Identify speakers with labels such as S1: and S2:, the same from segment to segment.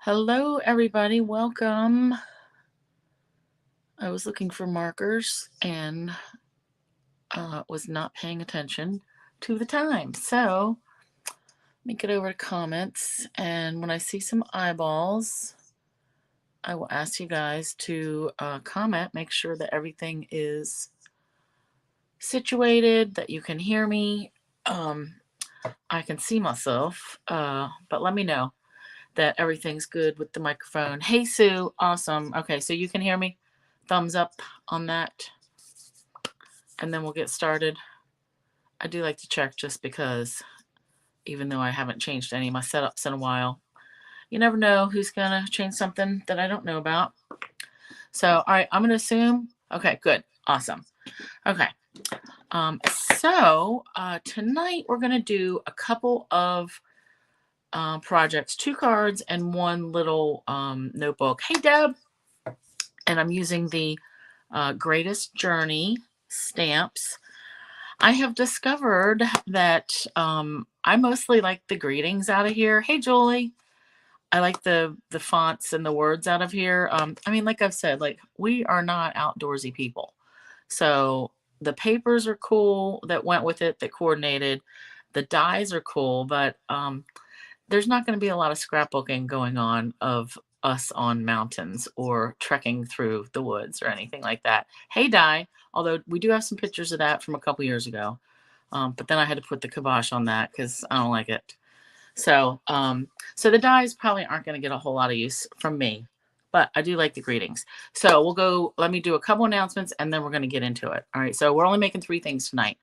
S1: Hello, everybody. Welcome. I was looking for markers and was not paying attention to the time. So let me get over to comments. And when I see some eyeballs, I will ask you guys to comment, make sure that everything is situated, that you can hear me. I can see myself, but let me know that everything's good with the microphone. Hey, Sue. Awesome. Okay, so you can hear me. Thumbs up on that. And then we'll get started. I do like to check just because, even though I haven't changed any of my setups in a while, you never know who's going to change something that I don't know about. So, all right, I'm going to assume. Okay, good. Awesome. Okay. Tonight we're going to do a couple of projects, 2 cards and 1 little notebook. Hey, Deb. And I'm using the Greatest Journey stamps. I have discovered that I mostly like the greetings out of here. Hey, Julie. I like the fonts and the words out of here. I mean, like I've said, like we are not outdoorsy people. So the papers are cool that went with it, that coordinated. The dies are cool, but there's not going to be a lot of scrapbooking going on of us on mountains or trekking through the woods or anything like that. Hey, die. Although we do have some pictures of that from a couple years ago. But then I had to put the kibosh on that because I don't like it. So the dies probably aren't going to get a whole lot of use from me, but I do like the greetings. So we'll go, let me do a couple announcements and then we're going to get into it. All right. So we're only making 3 things tonight.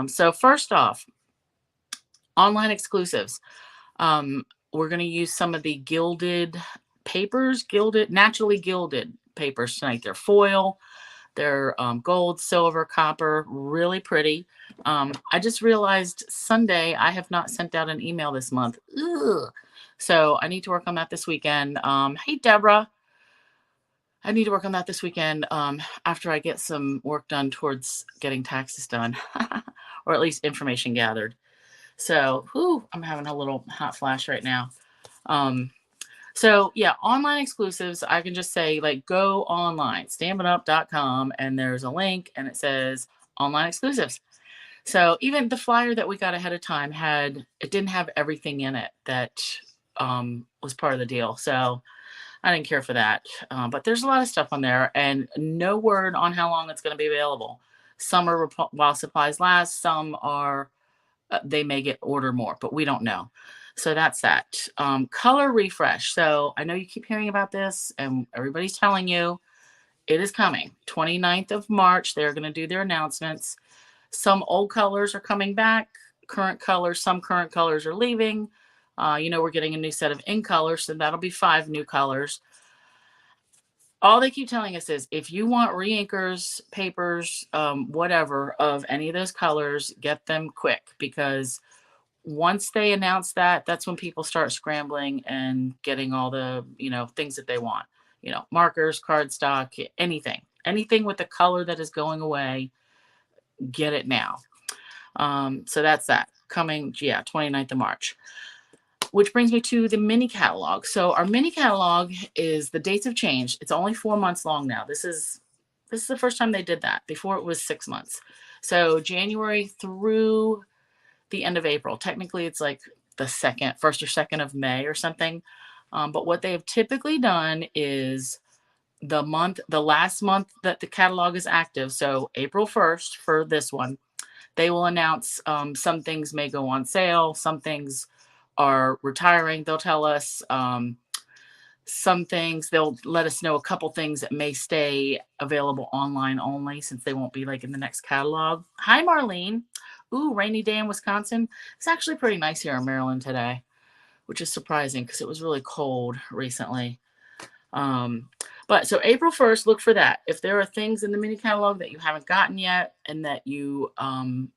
S1: So first off, online exclusives. We're going to use some of the gilded papers, naturally gilded papers tonight. They're foil. They're gold, silver, copper, really pretty. I just realized Sunday I have not sent out an email this month. Ugh. So I need to work on that this weekend. Hey, Deborah. I need to work on that this weekend after I get some work done towards getting taxes done, or at least information gathered. So, I'm having a little hot flash right now. So yeah, online exclusives, I can just say like go online, stampitup.com, and there's a link and it says online exclusives. So even the flyer that we got ahead of time it didn't have everything in it that was part of the deal. So I didn't care for that. But there's a lot of stuff on there and no word on how long it's going to be available. Some are while supplies last, some are they may get order more, but we don't know. So that's that. Color refresh. So I know you keep hearing about this and everybody's telling you it is coming. 29th of March, they're going to do their announcements. Some old colors are coming back. Some current colors are leaving. We're getting a new set of in colors, so that'll be 5 new colors. All they keep telling us is if you want reinkers, papers, whatever of any of those colors, get them quick because once they announce that, that's when people start scrambling and getting all the, things that they want. Markers, cardstock, anything with the color that is going away, get it now. So that's that coming, 29th of March. Which brings me to the mini catalog. So our mini catalog the dates have changed. It's only 4 months long now. This is the first time they did that. Before it was 6 months. So January through the end of April. Technically, it's like the 1st or 2nd of May or something. But what they have typically done is the last month that the catalog is active, so April 1st for this one, they will announce some things may go on sale, some things are retiring. They'll tell us some things. They'll let us know a couple things that may stay available online only since they won't be like in the next catalog. Hi, Marlene. Ooh, rainy day in Wisconsin. It's actually pretty nice here in Maryland today, which is surprising because it was really cold recently. But so April 1st, look for that. If there are things in the mini catalog that you haven't gotten yet and that you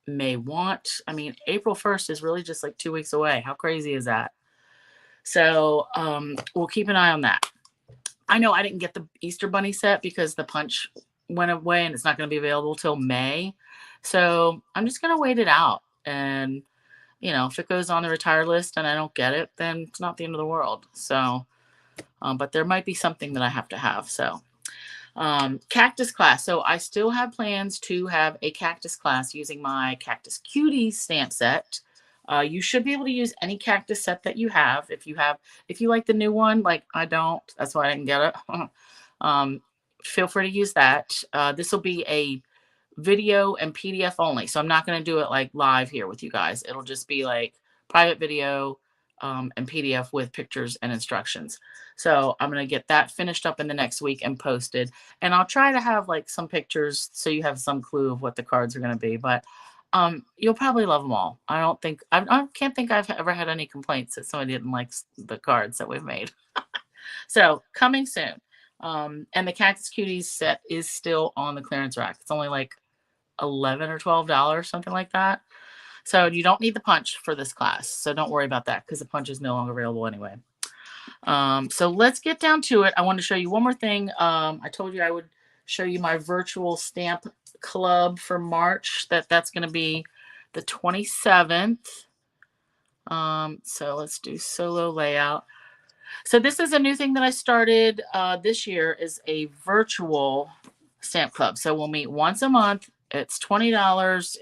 S1: may want, I mean, April 1st is really just like 2 weeks away. How crazy is that? So we'll keep an eye on that. I know I didn't get the Easter Bunny set because the punch went away and it's not going to be available till May. So I'm just going to wait it out. And, if it goes on the retire list and I don't get it, then it's not the end of the world. So but there might be something that I have to have. So cactus class. So I still have plans to have a cactus class using my Cactus Cuties stamp set. You should be able to use any cactus set that you have. If you like the new one, like I don't, that's why I didn't get it. Feel free to use that. This will be a video and PDF only. So I'm not going to do it like live here with you guys. It'll just be like private video and PDF with pictures and instructions. So I'm going to get that finished up in the next week and posted. And I'll try to have like some pictures so you have some clue of what the cards are going to be. But you'll probably love them all. I can't think I've ever had any complaints that somebody didn't like the cards that we've made. So coming soon. And the Cactus Cuties set is still on the clearance rack. It's only like $11 or $12, something like that. So you don't need the punch for this class. So don't worry about that because the punch is no longer available anyway. So let's get down to it. I want to show you one more thing. I told you I would show you my virtual stamp club for March. That's going to be the 27th. So let's do solo layout. So this is a new thing that I started this year, is a virtual stamp club. So we'll meet once a month. It's $20.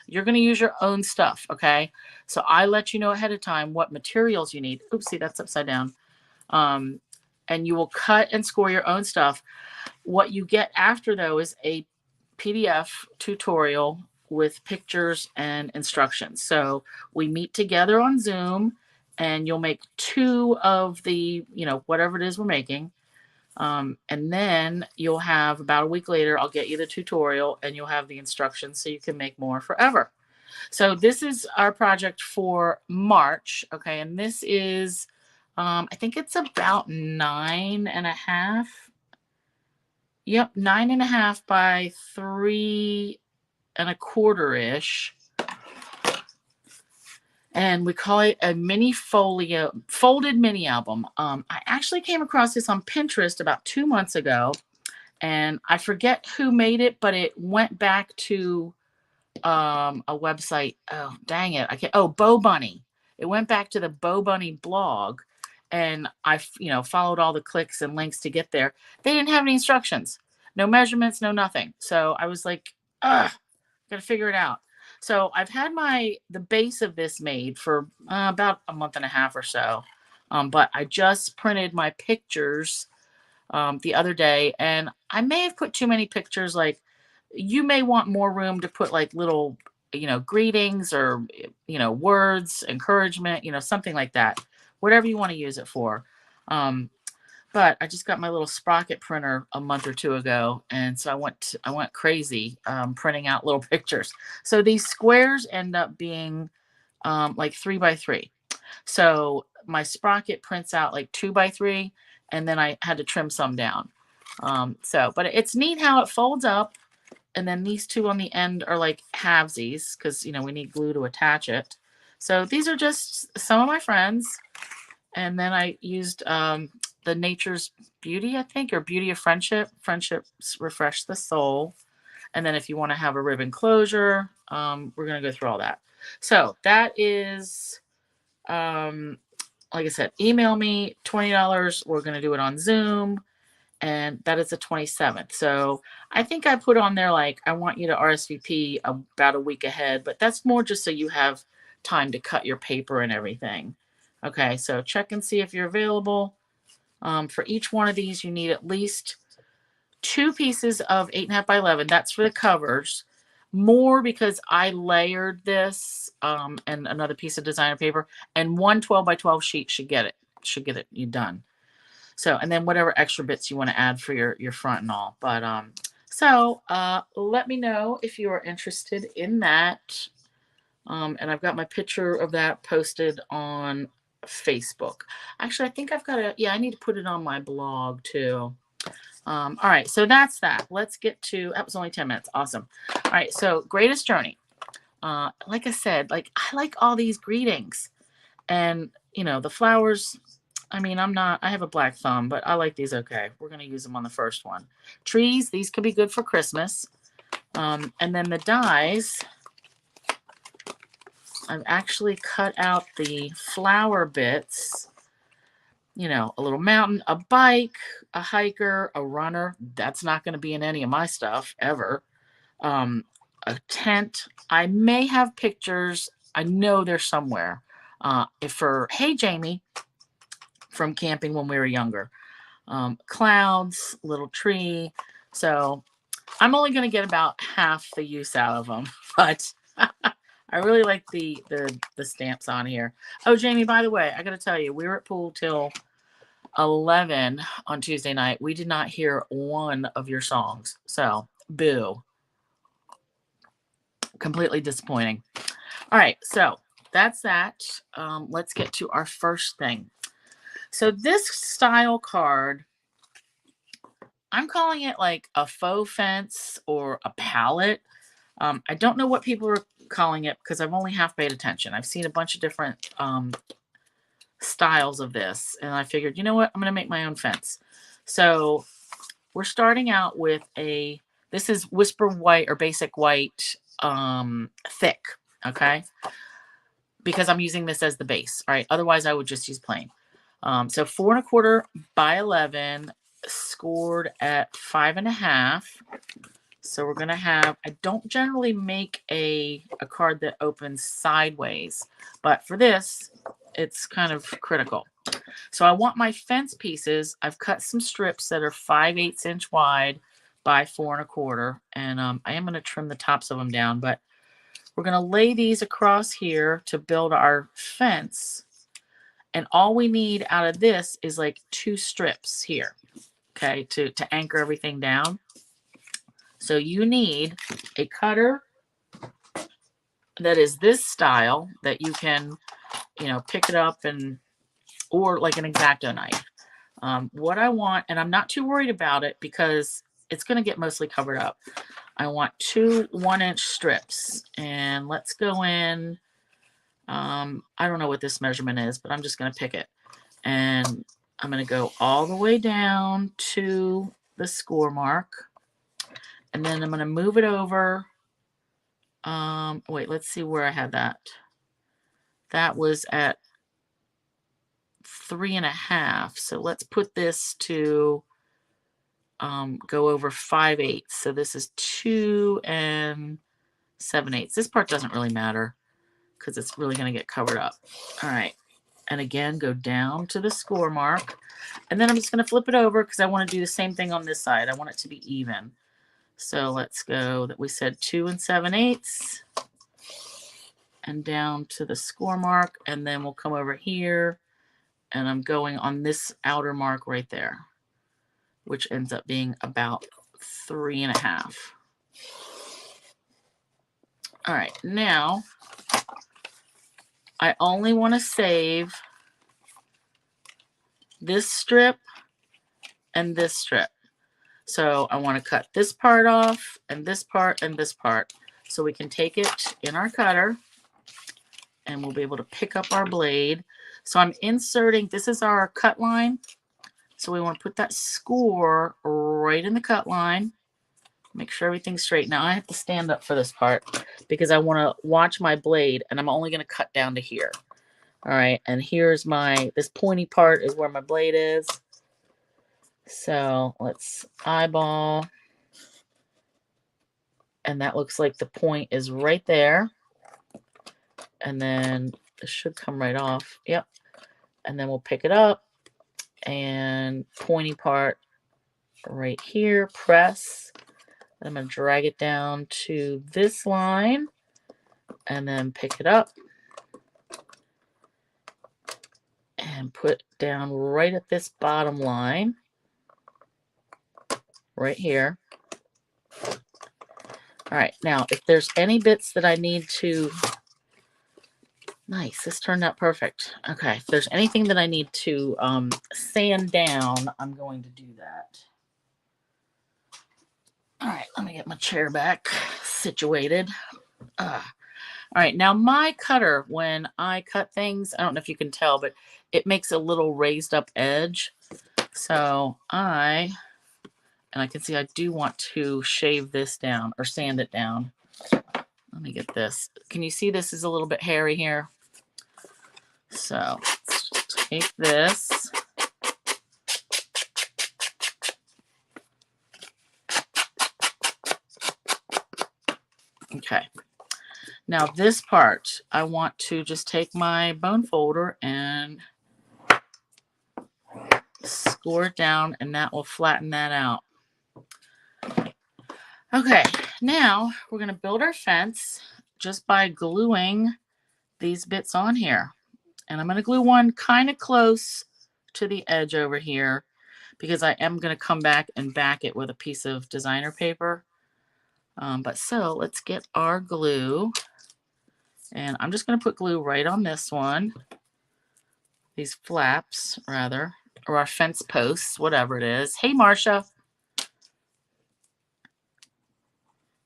S1: You're going to use your own stuff. Okay. So I let you know ahead of time what materials you need. Oopsie, that's upside down. And you will cut and score your own stuff. What you get after, though, is a PDF tutorial with pictures and instructions. So we meet together on Zoom, and you'll make 2 of the, whatever it is we're making. And then you'll have, about a week later, I'll get you the tutorial and you'll have the instructions so you can make more forever. So this is our project for March. Okay. And this is, I think it's about 9.5. Yep. 9.5 by 3.25-ish. And we call it a mini folio, folded mini album. I actually came across this on Pinterest about 2 months ago, and I forget who made it, but it went back to a website. Oh, dang it. Bo Bunny. It went back to the Bo Bunny blog, and I, followed all the clicks and links to get there. They didn't have any instructions, no measurements, no nothing. So I was like, ugh, gotta figure it out. So I've had the base of this made for about a month and a half or so. But I just printed my pictures the other day, and I may have put too many pictures. Like, you may want more room to put like little, greetings or, words, encouragement, something like that, whatever you want to use it for. But I just got my little Sprocket printer a month or 2 ago, and so I went crazy printing out little pictures. So these squares end up being like 3 by 3. So my Sprocket prints out like 2 by 3, and then I had to trim some down. But it's neat how it folds up, and then these 2 on the end are like halvesies because we need glue to attach it. So these are just some of my friends, and then I used the Nature's Beauty, I think, or Beauty of Friendship. Friendships refresh the soul. And then if you want to have a ribbon closure, we're going to go through all that. So that is, like I said, email me, $20. We're going to do it on Zoom. And that is the 27th. So I think I put on there, like, I want you to RSVP about a week ahead. But that's more just so you have time to cut your paper and everything. Okay, so check and see if you're available. For each one of these, you need at least 2 pieces of 8.5 by 11. That's for the covers. More because I layered this and another piece of designer paper, and 1 12 by 12 sheet should get it you done. So, and then whatever extra bits you want to add for your front and all. But let me know if you are interested in that. And I've got my picture of that posted on Facebook. Actually, I think I've got I need to put it on my blog too. All right, so that's that. Let's get to, that was only 10 minutes. Awesome. All right, so Greatest Journey. Like I said, I like all these greetings, and the flowers. I mean, I have a black thumb, but I like these. Okay, we're going to use them on the first one. Trees, these could be good for Christmas. And then the dies, I've actually cut out the flower bits you know, a little mountain, a bike, a hiker, a runner. That's not going to be in any of my stuff ever. Um, a tent. I may have pictures. I know they're somewhere. If for Hey Jamie from camping when we were younger. Clouds, little tree. So I'm only going to get about half the use out of them, but I really like the stamps on here. Oh, Jamie, by the way, I got to tell you, we were at pool till 11 on Tuesday night. We did not hear one of your songs. So, boo. Completely disappointing. All right, so that's that. Let's get to our first thing. So this style card, I'm calling it like a faux fence or a palette. I don't know what people are calling it because I've only half paid attention. I've seen a bunch of different styles of this, and I figured, you know what, I'm going to make my own fence. So we're starting out with this is Whisper White or Basic White thick, okay? Because I'm using this as the base, all right? Otherwise, I would just use plain. So 4¼ by 11, scored at 5½. So we're going to have, I don't generally make a card that opens sideways, but for this, it's kind of critical. So I want my fence pieces. I've cut some strips that are 5/8 inch wide by 4¼ and I am going to trim the tops of them down, but we're going to lay these across here to build our fence. And all we need out of this is like 2 strips here, okay, to anchor everything down. So you need a cutter that is this style that you can, you know, pick it up and, or like an X-Acto knife. What I want, and I'm not too worried about it because it's going to get mostly covered up. I want 2 1-inch strips, and let's go in. I don't know what this measurement is, but I'm just going to pick it. And I'm going to go all the way down to the score mark. And then I'm going to move it over. Wait, let's see where I had that. That was at 3½. So let's put this to go over 5/8. So this is 2 7/8. This part doesn't really matter because it's really going to get covered up. All right. And again, go down to the score mark. And then I'm just going to flip it over because I want to do the same thing on this side. I want it to be even. So let's go that we said 2 7/8 and down to the score mark. And then we'll come over here and I'm going on this outer mark right there, which ends up being about 3½. All right, now I only want to save this strip and this strip. So I want to cut this part off and this part and this part. So we can take it in our cutter and we'll be able to pick up our blade. So I'm inserting, this is our cut line. So we want to put that score right in the cut line. Make sure everything's straight. Now I have to stand up for this part because I want to watch my blade and I'm only going to cut down to here. All right. And here's this pointy part is where my blade is. So let's eyeball. And that looks like the point is right there. And then it should come right off. Yep. And then we'll pick it up and pointy part right here, press. I'm going to drag it down to this line and then pick it up and put down right at this bottom line right here. All right, now if there's any bits that I need to, nice, this turned out perfect. Okay, if there's anything that I need to sand down, I'm going to do that. All right, let me get my chair back situated. All right, now my cutter, when I cut things, I don't know if you can tell, but it makes a little raised up edge. So I can see I do want to shave this down or sand it down. Let me get this. Can you see this is a little bit hairy here? So let's take this Now this part, I want to just take my bone folder and score it down, and that will flatten that out. Okay, now we're going to build our fence just by gluing these bits on here. And I'm going to glue one kind of close to the edge over here because I am going to come back and back it with a piece of designer paper. But so let's get our glue. And I'm just going to put glue right on this one. These flaps, rather, or our fence posts, whatever it is. Hey, Marcia.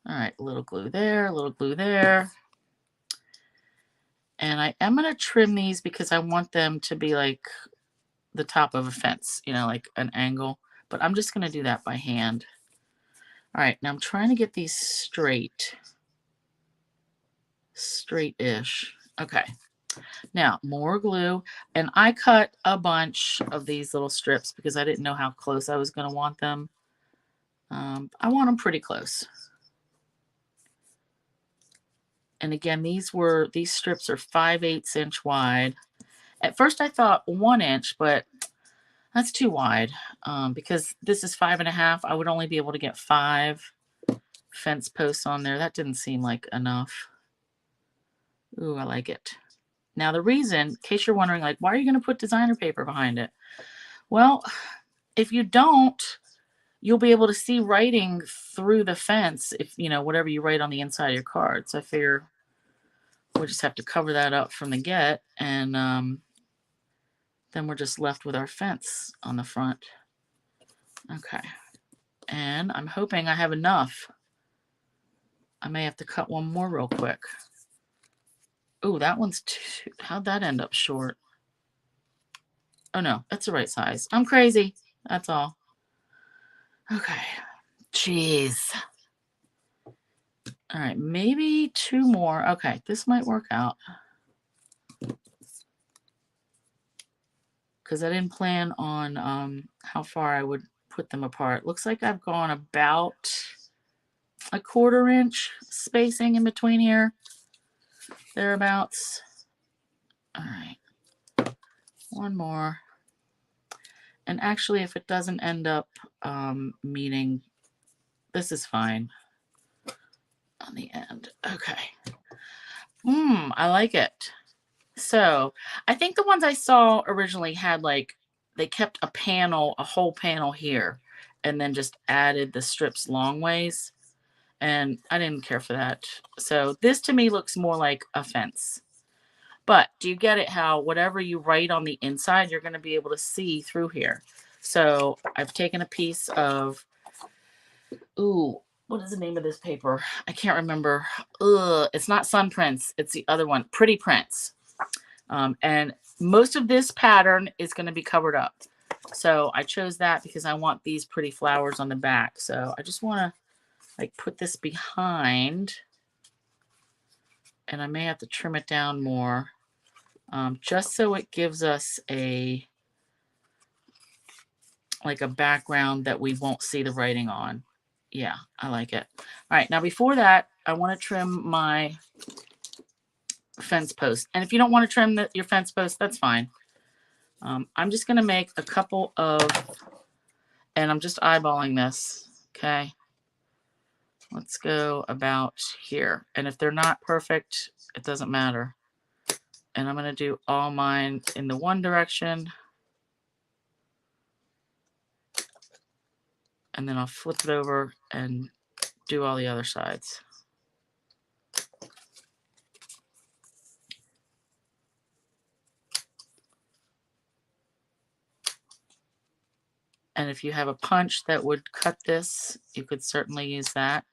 S1: All right, a little glue there, a little glue there. And I am going to trim these because I want them to be like the top of a fence, you know, like an angle. But I'm just going to do that by hand. All right, now I'm trying to get these straight-ish. Okay, now more glue. And I cut a bunch of these little strips because I didn't know how close I was going to want them. I want them pretty close. And again, these strips are 5/8 inch wide. At first I thought 1 inch, but that's too wide because this is 5.5. I would only be able to get 5 fence posts on there. That didn't seem like enough. Ooh, I like it. Now the reason, in case you're wondering, like, why are you going to put designer paper behind it? Well, if you don't, you'll be able to see writing through the fence if, you know, whatever you write on the inside of your cards. I figure we'll just have to cover that up from the get, and then we're just left with our fence on the front. Okay. And I'm hoping I have enough. I may have to cut one more real quick. Ooh, that one's too... How'd that end up short? Oh, no. That's the right size. I'm crazy. That's all. Okay. Jeez. All right. Maybe 2 more. Okay. This might work out. Because I didn't plan on how far I would put them apart. Looks like I've gone about a 1/4 inch spacing in between here. Thereabouts. All right. One more. And actually, if it doesn't end up meeting, this is fine on the end. Okay. I like it. So I think the ones I saw originally had like, they kept a whole panel here, and then just added the strips long ways. And I didn't care for that. So this to me looks more like a fence. But do you get it how whatever you write on the inside, you're going to be able to see through here. So I've taken a piece of, ooh, what is the name of this paper? I can't remember. It's not Sun Prints. It's the other one, Pretty Prints. And most of this pattern is going to be covered up. So I chose that because I want these pretty flowers on the back. So I just want to like put this behind, and I may have to trim it down more, just so it gives us a background that we won't see the writing on. Yeah, I like it. All right, now before that, I want to trim my fence post. And if you don't want to trim your fence post, that's fine. I'm just going to make a couple of, and I'm just eyeballing this, okay? Let's go about here. And if they're not perfect, it doesn't matter. And I'm going to do all mine in the one direction. And then I'll flip it over and do all the other sides. And if you have a punch that would cut this, you could certainly use that.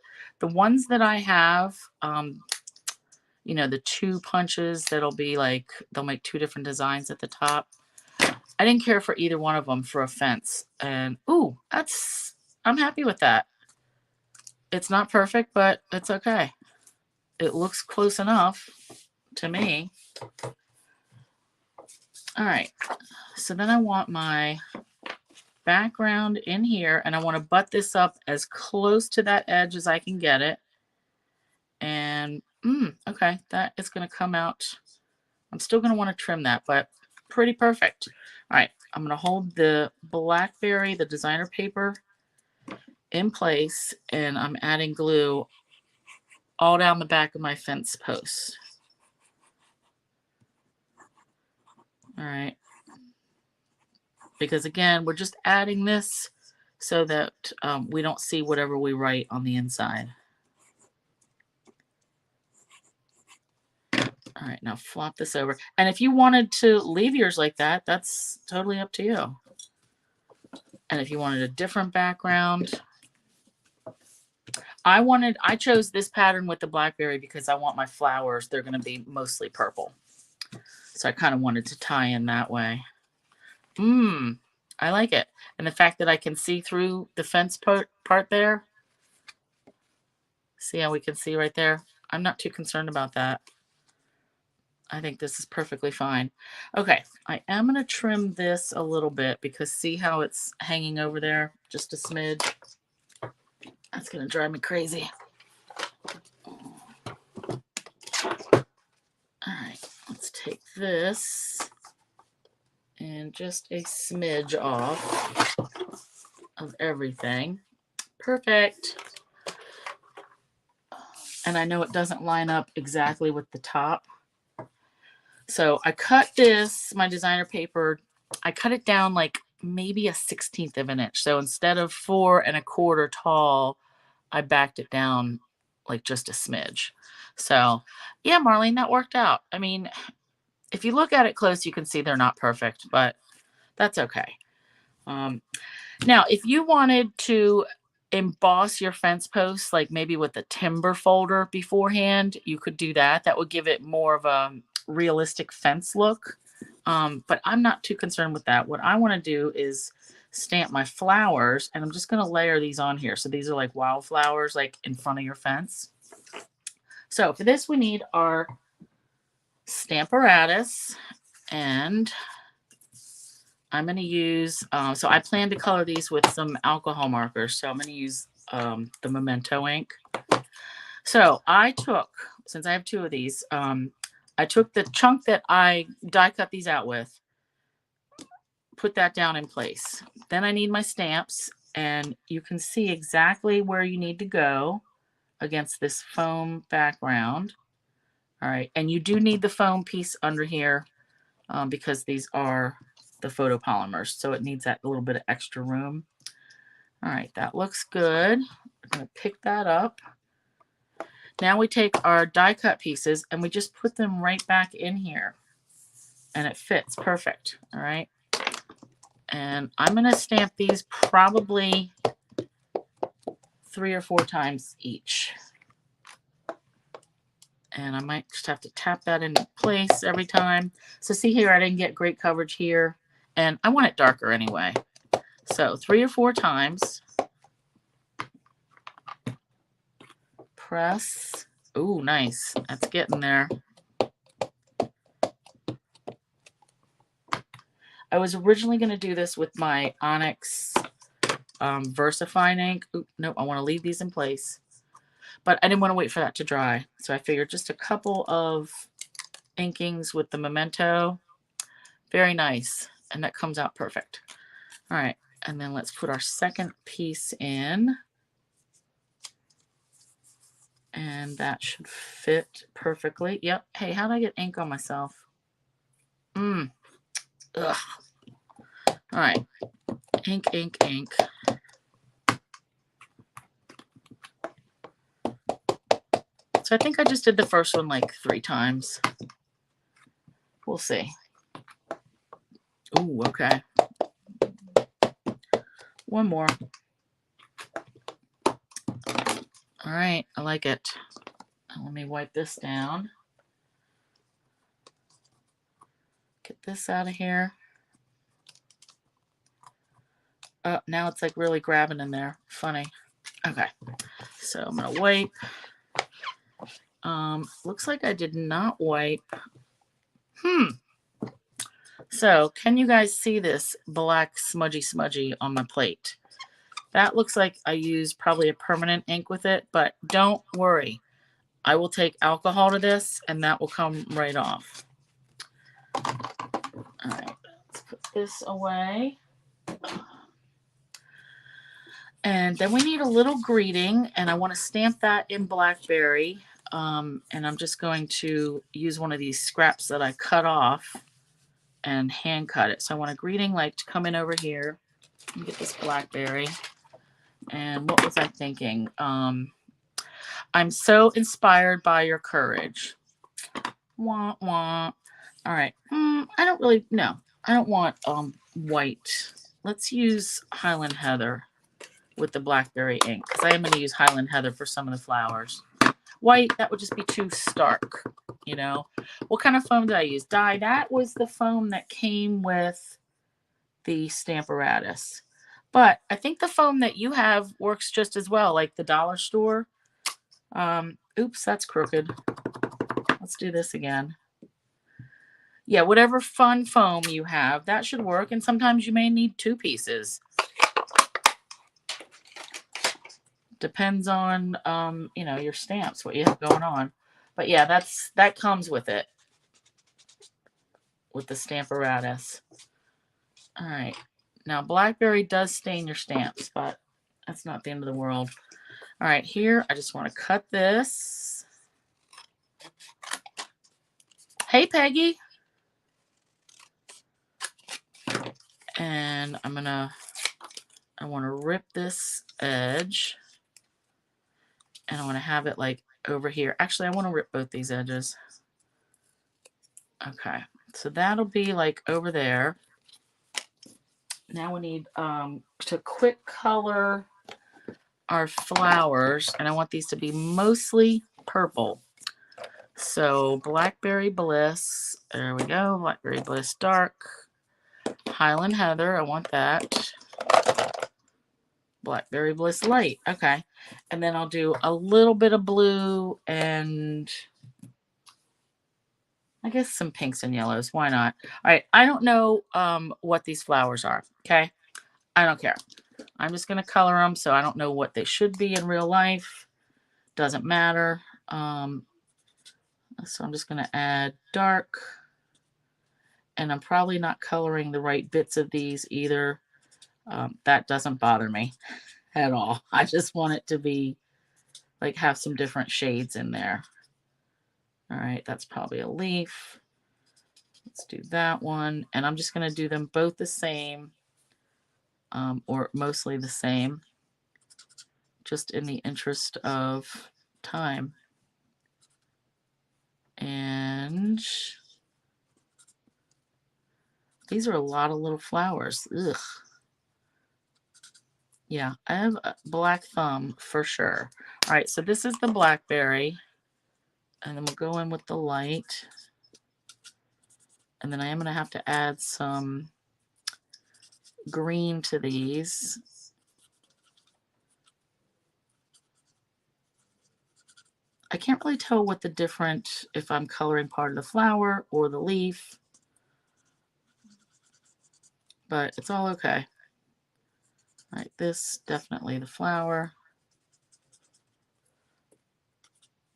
S1: The ones that I have, you know, the 2 punches that'll be like, they'll make 2 different designs at the top. I didn't care for either one of them for a fence. And, ooh, I'm happy with that. It's not perfect, but it's okay. It looks close enough to me. All right. So then I want my background in here, and I want to butt this up as close to that edge as I can get it. And Okay, that is going to come out. I'm still going to want to trim that, but pretty perfect. All right, I'm going to hold the blackberry, the designer paper, in place, and I'm adding glue all down the back of my fence post. All right. Because again, we're just adding this so that we don't see whatever we write on the inside. All right, now flop this over. And if you wanted to leave yours like that, that's totally up to you. And if you wanted a different background, I chose this pattern with the blackberry because I want my flowers, they're going to be mostly purple. So I kind of wanted to tie in that way. I like it. And the fact that I can see through the fence part there. See how we can see right there? I'm not too concerned about that. I think this is perfectly fine. Okay, I am going to trim this a little bit because see how it's hanging over there? Just a smidge. That's going to drive me crazy. All right, let's take this and just a smidge off of everything. Perfect. And I know it doesn't line up exactly with the top. So I cut this, my designer paper, I cut it down like maybe a 1/16 of an inch. So instead of 4 1/4 tall, I backed it down like just a smidge. So yeah, Marlene, that worked out. I mean, if you look at it close, you can see they're not perfect, but that's okay. Now, if you wanted to emboss your fence posts, like maybe with a timber folder beforehand, you could do that. That would give it more of a realistic fence look. But I'm not too concerned with that. What I want to do is stamp my flowers, and I'm just going to layer these on here. So these are like wildflowers, like in front of your fence. So for this, we need our Stamparatus, and I'm going to use, so I plan to color these with some alcohol markers. So I'm going to use the Memento ink. So I took, since I have 2 of these, I took the chunk that I die cut these out with, put that down in place. Then I need my stamps, and you can see exactly where you need to go against this foam background. All right, and you do need the foam piece under here because these are the photopolymers, so it needs that little bit of extra room. All right, that looks good. I'm going to pick that up. Now we take our die cut pieces and we just put them right back in here, and it fits perfect. All right, and I'm going to stamp these probably 3 or 4 times each. And I might just have to tap that into place every time. So see here, I didn't get great coverage here, and I want it darker anyway. So 3 or 4 times. Press. Ooh, nice. That's getting there. I was originally going to do this with my Onyx VersaFine ink. Ooh, no, I want to leave these in place. But I didn't want to wait for that to dry. So I figured just a couple of inkings with the Memento. Very nice. And that comes out perfect. All right. And then let's put our second piece in. And that should fit perfectly. Yep. Hey, how did I get ink on myself? Ugh. All right. Ink, ink, ink. So I think I just did the first one like 3 times. We'll see. Ooh, okay. One more. All right, I like it. Let me wipe this down. Get this out of here. Oh, now it's like really grabbing in there. Funny. Okay, so I'm gonna wipe. Looks like I did not wipe. So can you guys see this black smudgy on my plate? That looks like I used probably a permanent ink with it, but don't worry. I will take alcohol to this and that will come right off. All right, let's put this away. And then we need a little greeting, and I want to stamp that in blackberry. And I'm just going to use one of these scraps that I cut off and hand cut it. So I want a greeting like to come in over here. Let me get this blackberry. And what was I thinking? I'm so inspired by your courage. Wah, wah. All right. I don't really, no. I don't want white. Let's use Highland Heather with the blackberry ink, because I am going to use Highland Heather for some of the flowers. White, that would just be too stark, you know. What kind of foam did I use? Dye. That was the foam that came with the Stamparatus. But I think the foam that you have works just as well, like the dollar store. Oops, that's crooked. Let's do this again. Yeah, whatever fun foam you have, that should work. And sometimes you may need 2 pieces. Depends on, you know, your stamps, what you have going on. But yeah, that comes with it, with the Stamparatus. All right. Now, blackberry does stain your stamps, but that's not the end of the world. All right, here, I just want to cut this. Hey, Peggy. And I want to rip this edge. And I want to have it like over here. Actually, I want to rip both these edges. Okay, so that'll be like over there. Now we need to quick color our flowers, and I want these to be mostly purple. So Blackberry Bliss, there we go. Blackberry Bliss Dark, Highland Heather, I want that. Blackberry Bliss Light, okay. And then I'll do a little bit of blue and I guess some pinks and yellows. Why not? All right, I don't know what these flowers are, okay? I don't care. I'm just going to color them, so I don't know what they should be in real life. Doesn't matter. So I'm just going to add dark. And I'm probably not coloring the right bits of these either. That doesn't bother me at all. I just want it to be, like, have some different shades in there. All right, that's probably a leaf. Let's do that one. And I'm just going to do them both the same, or mostly the same, just in the interest of time. And these are a lot of little flowers. Ugh. Yeah, I have a black thumb for sure. All right, so this is the blackberry. And then we'll go in with the light. And then I am going to have to add some green to these. I can't really tell what the different, if I'm coloring part of the flower or the leaf. But it's all okay. All right, this definitely the flower.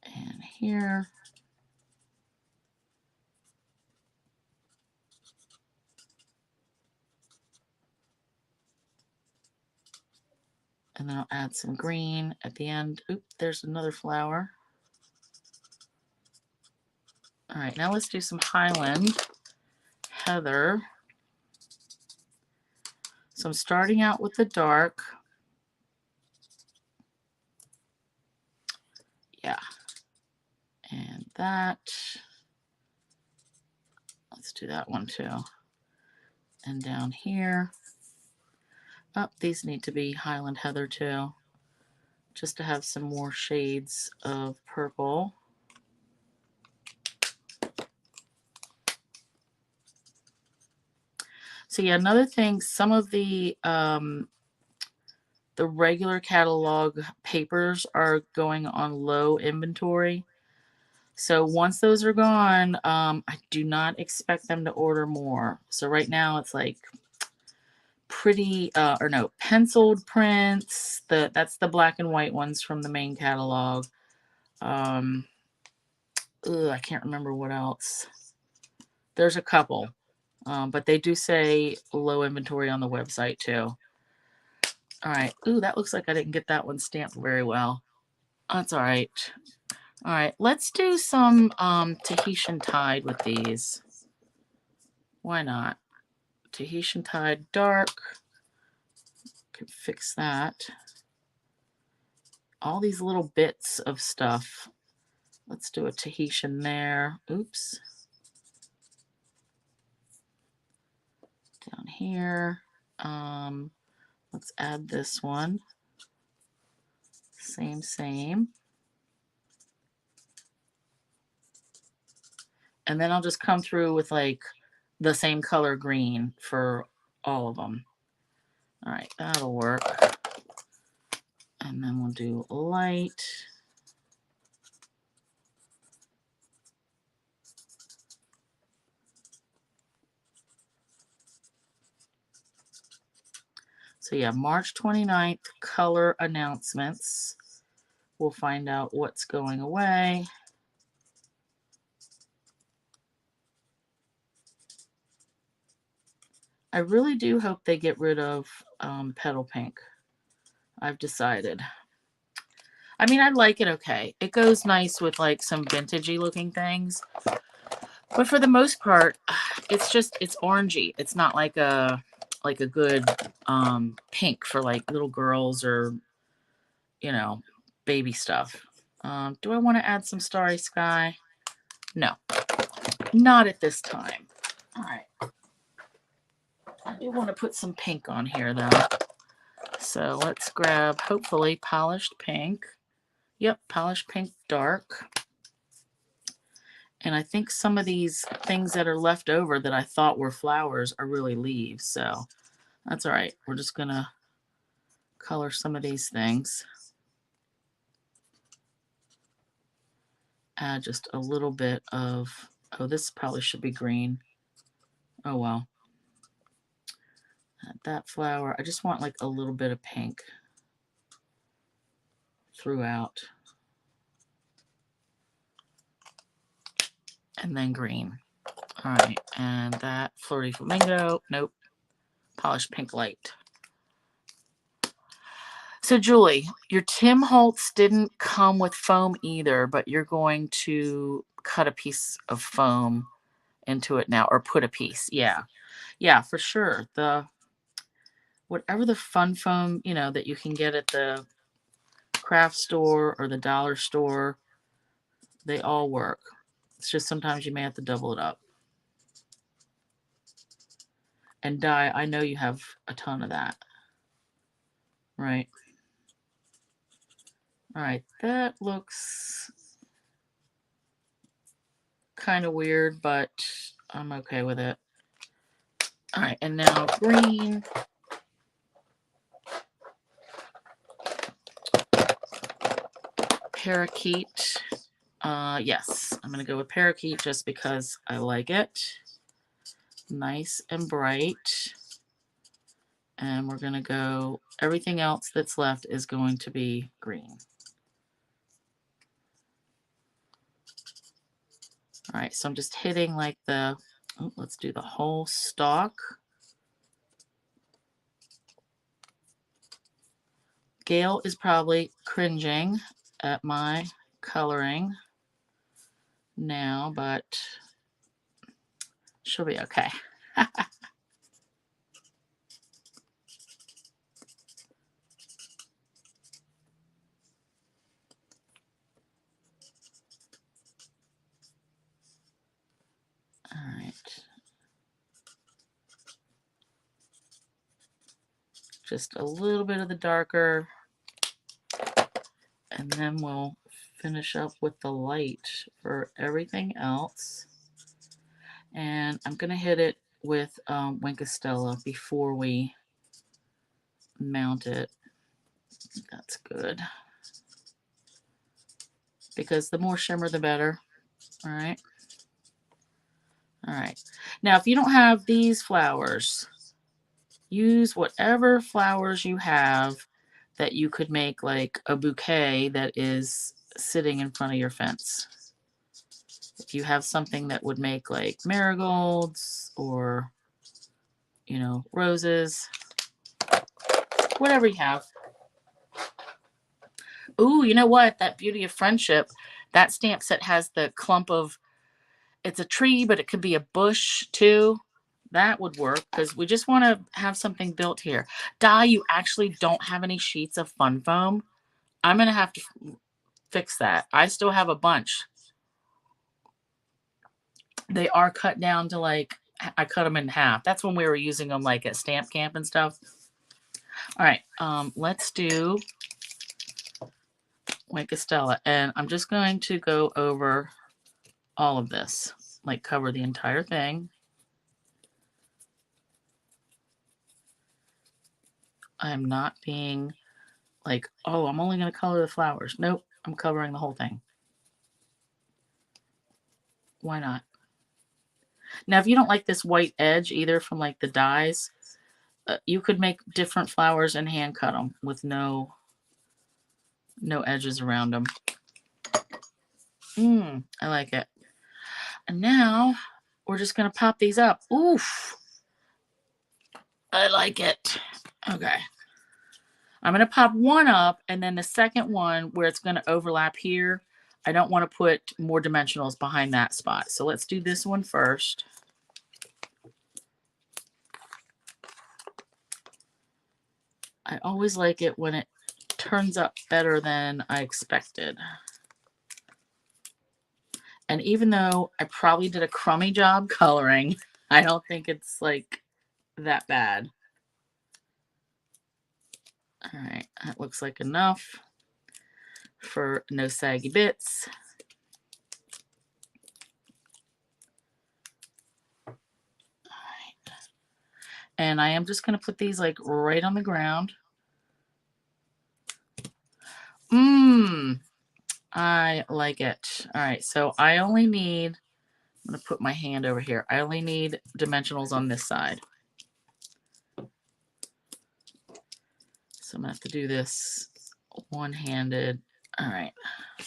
S1: And here. And then I'll add some green at the end. Oop, there's another flower. All right, now let's do some Highland Heather. So I'm starting out with the dark. Yeah. And that. Let's do that one too. And down here. Oh, these need to be Highland Heather too, just to have some more shades of purple. So yeah, another thing, some of the regular catalog papers are going on low inventory. So once those are gone, I do not expect them to order more. So right now it's like pretty, or no, penciled prints. That's the black and white ones from the main catalog. ugh, I can't remember what else. There's a couple, but they do say low inventory on the website too. All right. Ooh, that looks like I didn't get that one stamped very well. That's all right. All right, let's do some Tahitian Tide with these. Why not? Tahitian Tide dark. Can fix that. All these little bits of stuff. Let's do a Tahitian there. Oops. Down here. Let's add this one. Same. And then I'll just come through with like the same color green for all of them. All right, that'll work. And then we'll do light. So yeah, March 29th, color announcements. We'll find out what's going away. I really do hope they get rid of Petal Pink. I've decided. I mean, I like it okay. It goes nice with like some vintagey looking things. But for the most part, it's orangey. It's not like a good pink for like little girls or, you know, baby stuff. Do I want to add some Starry Sky? No, not at this time. All right. I do want to put some pink on here though. So let's grab, hopefully, polished pink. Yep, polished pink dark. And I think some of these things that are left over that I thought were flowers are really leaves. So that's all right. We're just going to color some of these things. Add just a little bit of, oh, this probably should be green. Oh, well. Add that flower. I just want like a little bit of pink throughout. And then green. All right, and that Flirty Flamingo, nope, polished pink light. So Julie, your Tim Holtz didn't come with foam either, but you're going to cut a piece of foam into it now, or put a piece. Yeah, for sure. Whatever the fun foam, that you can get at the craft store or the dollar store, they all work. It's just sometimes you may have to double it up. And dye, I know you have a ton of that. Right. All right, that looks kind of weird, but I'm okay with it. All right, and now green. Parakeet. Yes, I'm going to go with parakeet just because I like it. Nice and bright. And we're going to go, everything else that's left is going to be green. All right, so I'm just hitting like let's do the whole stalk. Gail is probably cringing at my coloring now, but she'll be okay. All right. Just a little bit of the darker, and then we'll finish up with the light for everything else. And I'm going to hit it with Winkostella before we mount it. That's good. Because the more shimmer, the better. All right. All right. Now, if you don't have these flowers, use whatever flowers you have that you could make like a bouquet that is sitting in front of your fence. If you have something that would make like marigolds or, you know, roses, whatever you have. Ooh, you know what? That Beauty of Friendship, that stamp set has the clump of, it's a tree, but it could be a bush too. That would work because we just want to have something built here. Di, you actually don't have any sheets of fun foam. I'm going to have to fix that. I still have a bunch. They are cut down to like, I cut them in half. That's when we were using them like at stamp camp and stuff. All right, let's do Wake Estella. And I'm just going to go over all of this, like cover the entire thing. I'm not being like, oh, I'm only going to color the flowers. Nope, I'm covering the whole thing. Why not? Now, if you don't like this white edge either from like the dies, you could make different flowers and hand cut them with no edges around them. I like it. And now we're just going to pop these up. Oof. I like it. Okay. I'm going to pop one up, and then the second one where it's going to overlap here, I don't want to put more dimensionals behind that spot. So let's do this one first. I always like it when it turns up better than I expected. And even though I probably did a crummy job coloring, I don't think it's like that bad. All right, that looks like enough for no saggy bits. All right. And I am just going to put these like right on the ground. I like it. All right, so I only need, I'm going to put my hand over here. I only need dimensionals on this side. So I'm going to have to do this one-handed. All right. So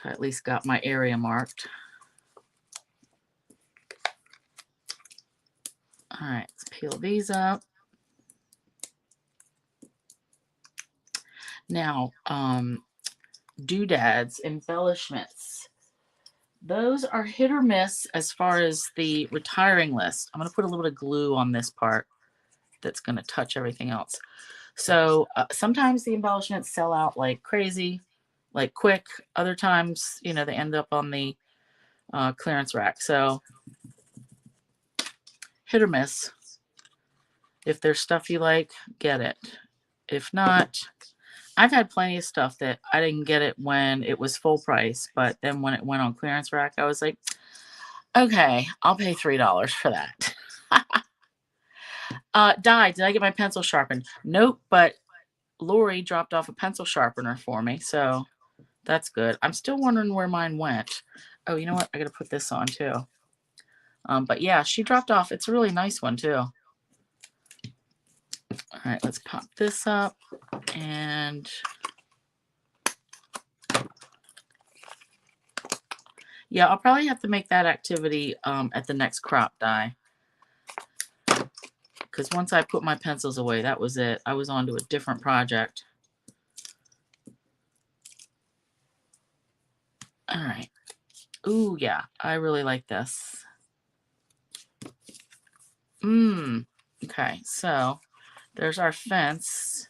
S1: I at least got my area marked. All right, let's peel these up. Now, doodads, embellishments. Those are hit or miss as far as the retiring list. I'm going to put a little bit of glue on this part that's going to touch everything else. So sometimes the embellishments sell out like crazy, like quick. Other times, you know, they end up on the clearance rack. So hit or miss. If there's stuff you like, get it. If not, I've had plenty of stuff that I didn't get it when it was full price, but then when it went on clearance rack, I was like, okay, I'll pay $3 for that. Di, did I get my pencil sharpened? Nope, but Lori dropped off a pencil sharpener for me, so that's good. I'm still wondering where mine went. Oh, you know what? I got to put this on too. But yeah, she dropped off. It's a really nice one too. All right, let's pop this up and yeah, I'll probably have to make that activity at the next crop, Di. Because once I put my pencils away, that was it. I was on to a different project. All right. Ooh, yeah, I really like this. Okay, so there's our fence.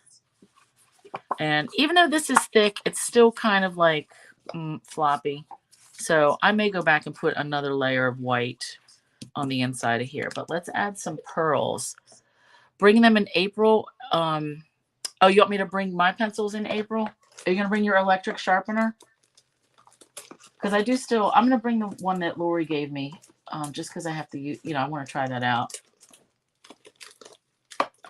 S1: And even though this is thick, it's still kind of like floppy. So I may go back and put another layer of white on the inside of here. But let's add some pearls. Bring them in April. Oh, you want me to bring my pencils in April? Are you going to bring your electric sharpener? Because I do still, I'm going to bring the one that Lori gave me just because I have to use, you know, I want to try that out.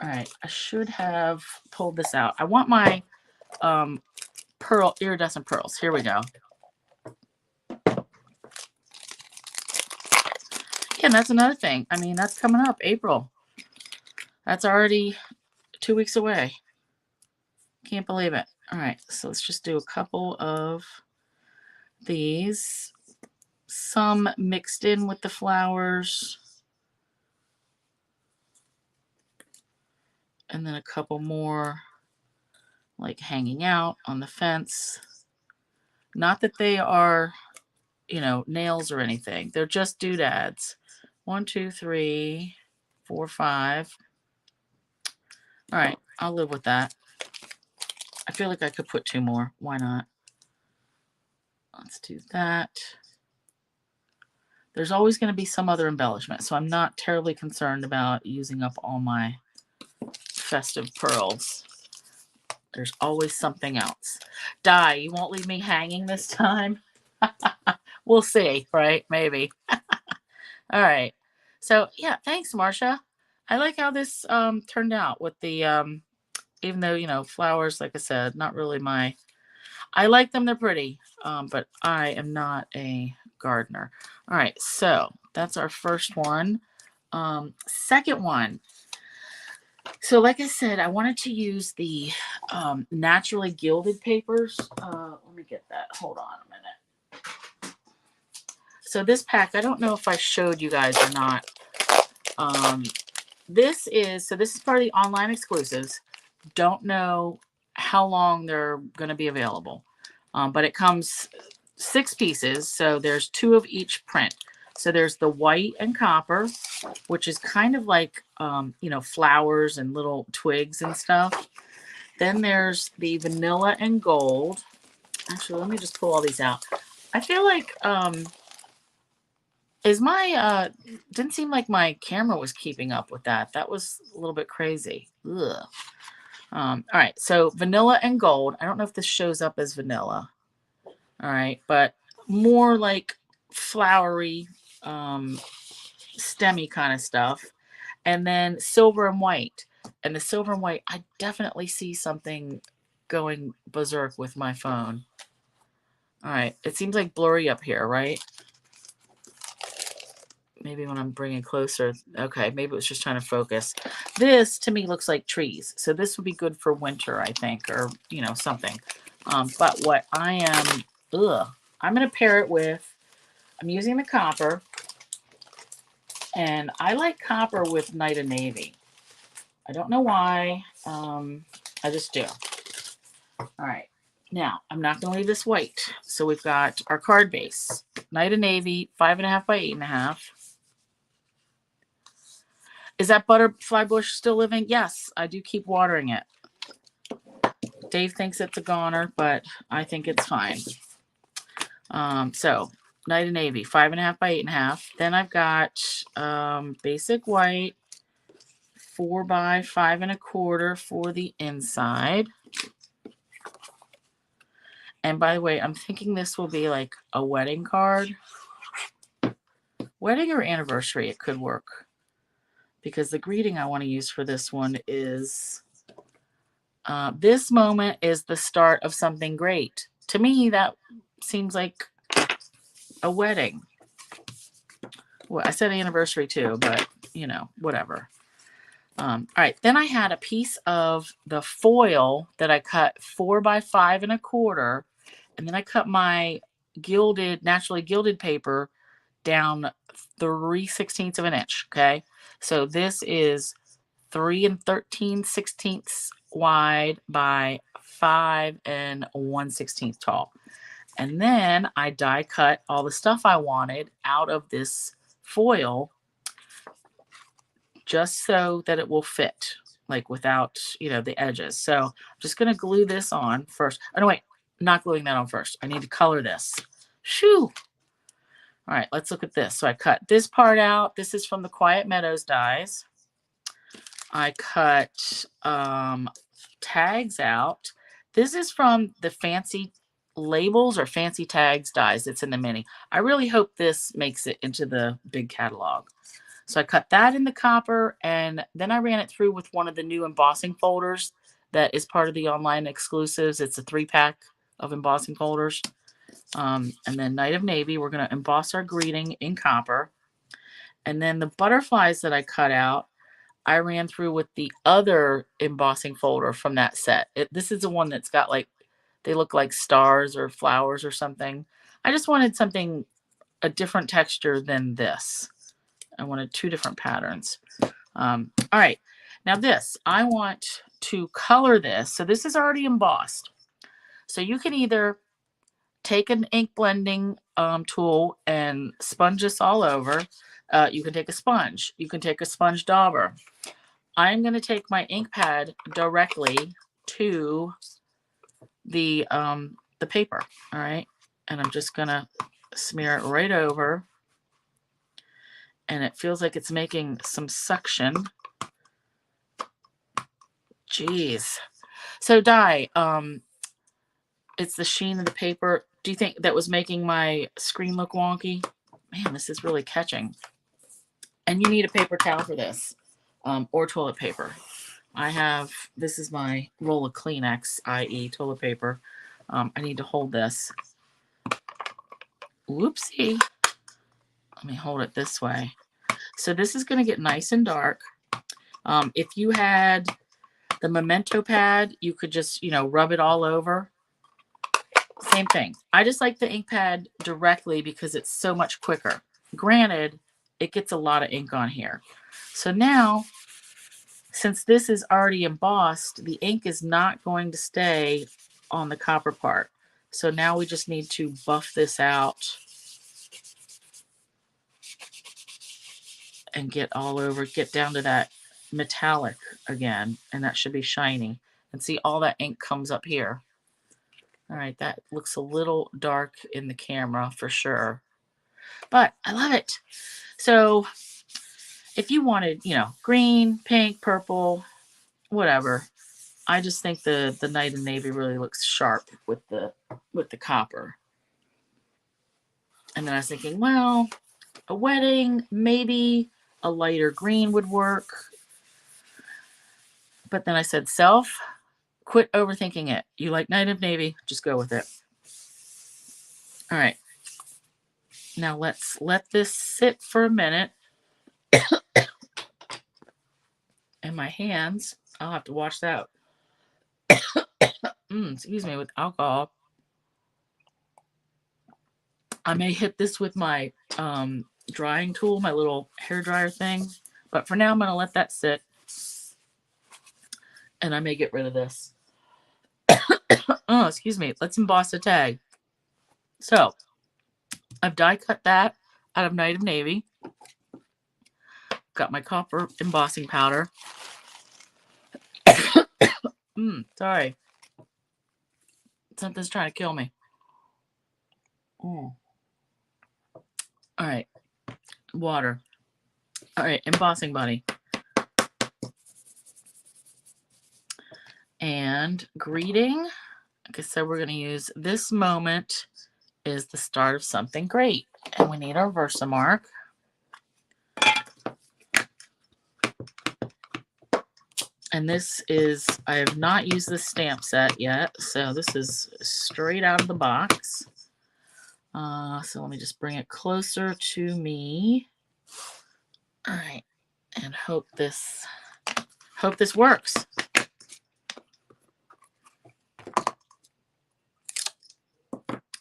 S1: All right, I should have pulled this out. I want my iridescent pearls. Here we go. Yeah, and that's another thing. I mean, that's coming up, April. That's already 2 weeks away. Can't believe it. All right, so let's just do a couple of these. some mixed in with the flowers. And then a couple more like hanging out on the fence. Not that they are, you know, nails or anything. They're just doodads. 1, 2, 3, 4, 5. All right, I'll live with that. I feel like I could put 2 more. Why not? Let's do that. There's always going to be some other embellishment, so I'm not terribly concerned about using up all my festive pearls. There's always something else. Di, you won't leave me hanging this time? We'll see, right? Maybe. All right. So, yeah, thanks, Marcia. I like how this turned out with the, even though, you know, flowers, like I said, not really my, I like them. They're pretty, but I am not a gardener. All right. So that's our first one. Second one. So like I said, I wanted to use the naturally gilded papers. Let me get that. Hold on a minute. So this pack, I don't know if I showed you guys or not. This is part of the online exclusives. Don't know how long they're going to be available. But it comes 6 pieces. So there's 2 of each print. So there's the white and copper, which is kind of like, you know, flowers and little twigs and stuff. Then there's the vanilla and gold. Actually, let me just pull all these out. I feel like, didn't seem like my camera was keeping up with that. That was a little bit crazy. Ugh. All right, so vanilla and gold. I don't know if this shows up as vanilla. All right, but more like flowery, stemmy kind of stuff. And then silver and white. And the silver and white, I definitely see something going berserk with my phone. All right, it seems like blurry up here, right? Maybe when I'm bringing closer. Okay, maybe it was just trying to focus. This, to me, looks like trees. So this would be good for winter, I think, or, you know, something. But what I am, I'm going to pair it with, I'm using the copper. And I like copper with Night of Navy. I don't know why. I just do. All right. Now, I'm not going to leave this white. So we've got our card base. Night of Navy, 5.5 by 8.5. Is that butterfly bush still living? Yes, I do keep watering it. Dave thinks it's a goner, but I think it's fine. So, Night of Navy, 5.5 by 8.5. Then I've got basic white, 4 by 5.25 for the inside. And by the way, I'm thinking this will be like a wedding card. Wedding or anniversary, it could work. Because the greeting I want to use for this one is, this moment is the start of something great. To me, that seems like a wedding. Well, I said anniversary too, but, you know, whatever. All right, then I had a piece of the foil that I cut 4 by 5.25, and then I cut my naturally gilded paper down 3/16 of an inch. Okay, so this is 3 13/16 wide by 5 1/16 tall. And then I die cut all the stuff I wanted out of this foil just so that it will fit, like without, you know, the edges. So I'm just going to glue this on first. Oh, no, wait, not gluing that on first. I need to color this. Shoo. All right, let's look at this. So I cut this part out. This is from the Quiet Meadows dies. I cut tags out. This is from the Fancy Labels or Fancy Tags dies. It's in the mini. I really hope this makes it into the big catalog. So I cut that in the copper, and then I ran it through with one of the new embossing folders that is part of the online exclusives. It's a 3-pack of embossing folders. And then Night of Navy, we're going to emboss our greeting in copper. And then the butterflies that I cut out, I ran through with the other embossing folder from that set. This is the one that's got like, they look like stars or flowers or something. I just wanted something a different texture than this. I wanted 2 different patterns. All right, now this, I want to color this. So this is already embossed. So you can either take an ink blending tool and sponge this all over. You can take a sponge. You can take a sponge dauber. I'm going to take my ink pad directly to the paper. All right, and I'm just going to smear it right over. And it feels like it's making some suction. Jeez. So Di, it's the sheen of the paper. Do you think that was making my screen look wonky? Man, this is really catching. And you need a paper towel for this, or toilet paper. This is my roll of Kleenex, i.e. toilet paper. I need to hold this. Whoopsie. Let me hold it this way. So this is going to get nice and dark. If you had the Memento pad, you could just, rub it all over. Same thing. I just like the ink pad directly because it's so much quicker. Granted, it gets a lot of ink on here. So now, since this is already embossed, the ink is not going to stay on the copper part. So now we just need to buff this out and get all over, get down to that metallic again, and that should be shiny. And see, all that ink comes up here. All right, that looks a little dark in the camera for sure, but I love it. So if you wanted, green, pink, purple, whatever, I just think the Night and Navy really looks sharp with the copper. And then I was thinking, well, a wedding, maybe a lighter green would work. But then I said, self, quit overthinking it. You like Night of Navy, just go with it. All right. Now let's let this sit for a minute. And my hands, I'll have to wash that out. Excuse me, with alcohol. I may hit this with my drying tool, my little hair dryer thing. But for now, I'm going to let that sit. And I may get rid of this. Oh, excuse me. Let's emboss the tag. So, I've die cut that out of Night of Navy. Got my copper embossing powder. Sorry. Something's trying to kill me. All right. Water. All right. Embossing buddy. And greeting. Like I said, we're going to use this moment is the start of something great. And we need our Versamark. And this is, I have not used this stamp set yet. So this is straight out of the box. So let me just bring it closer to me. All right. And hope this works.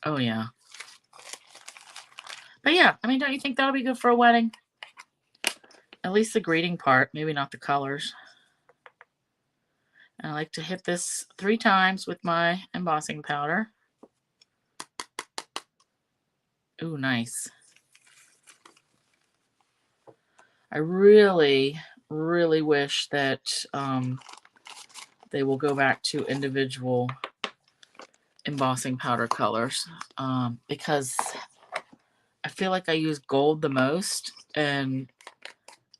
S1: Oh, yeah. But yeah, I mean, don't you think that would be good for a wedding? At least the greeting part, maybe not the colors. And I like to hit this 3 times with my embossing powder. Ooh, nice. I really, really wish that they will go back to individual embossing powder colors because I feel like I use gold the most, and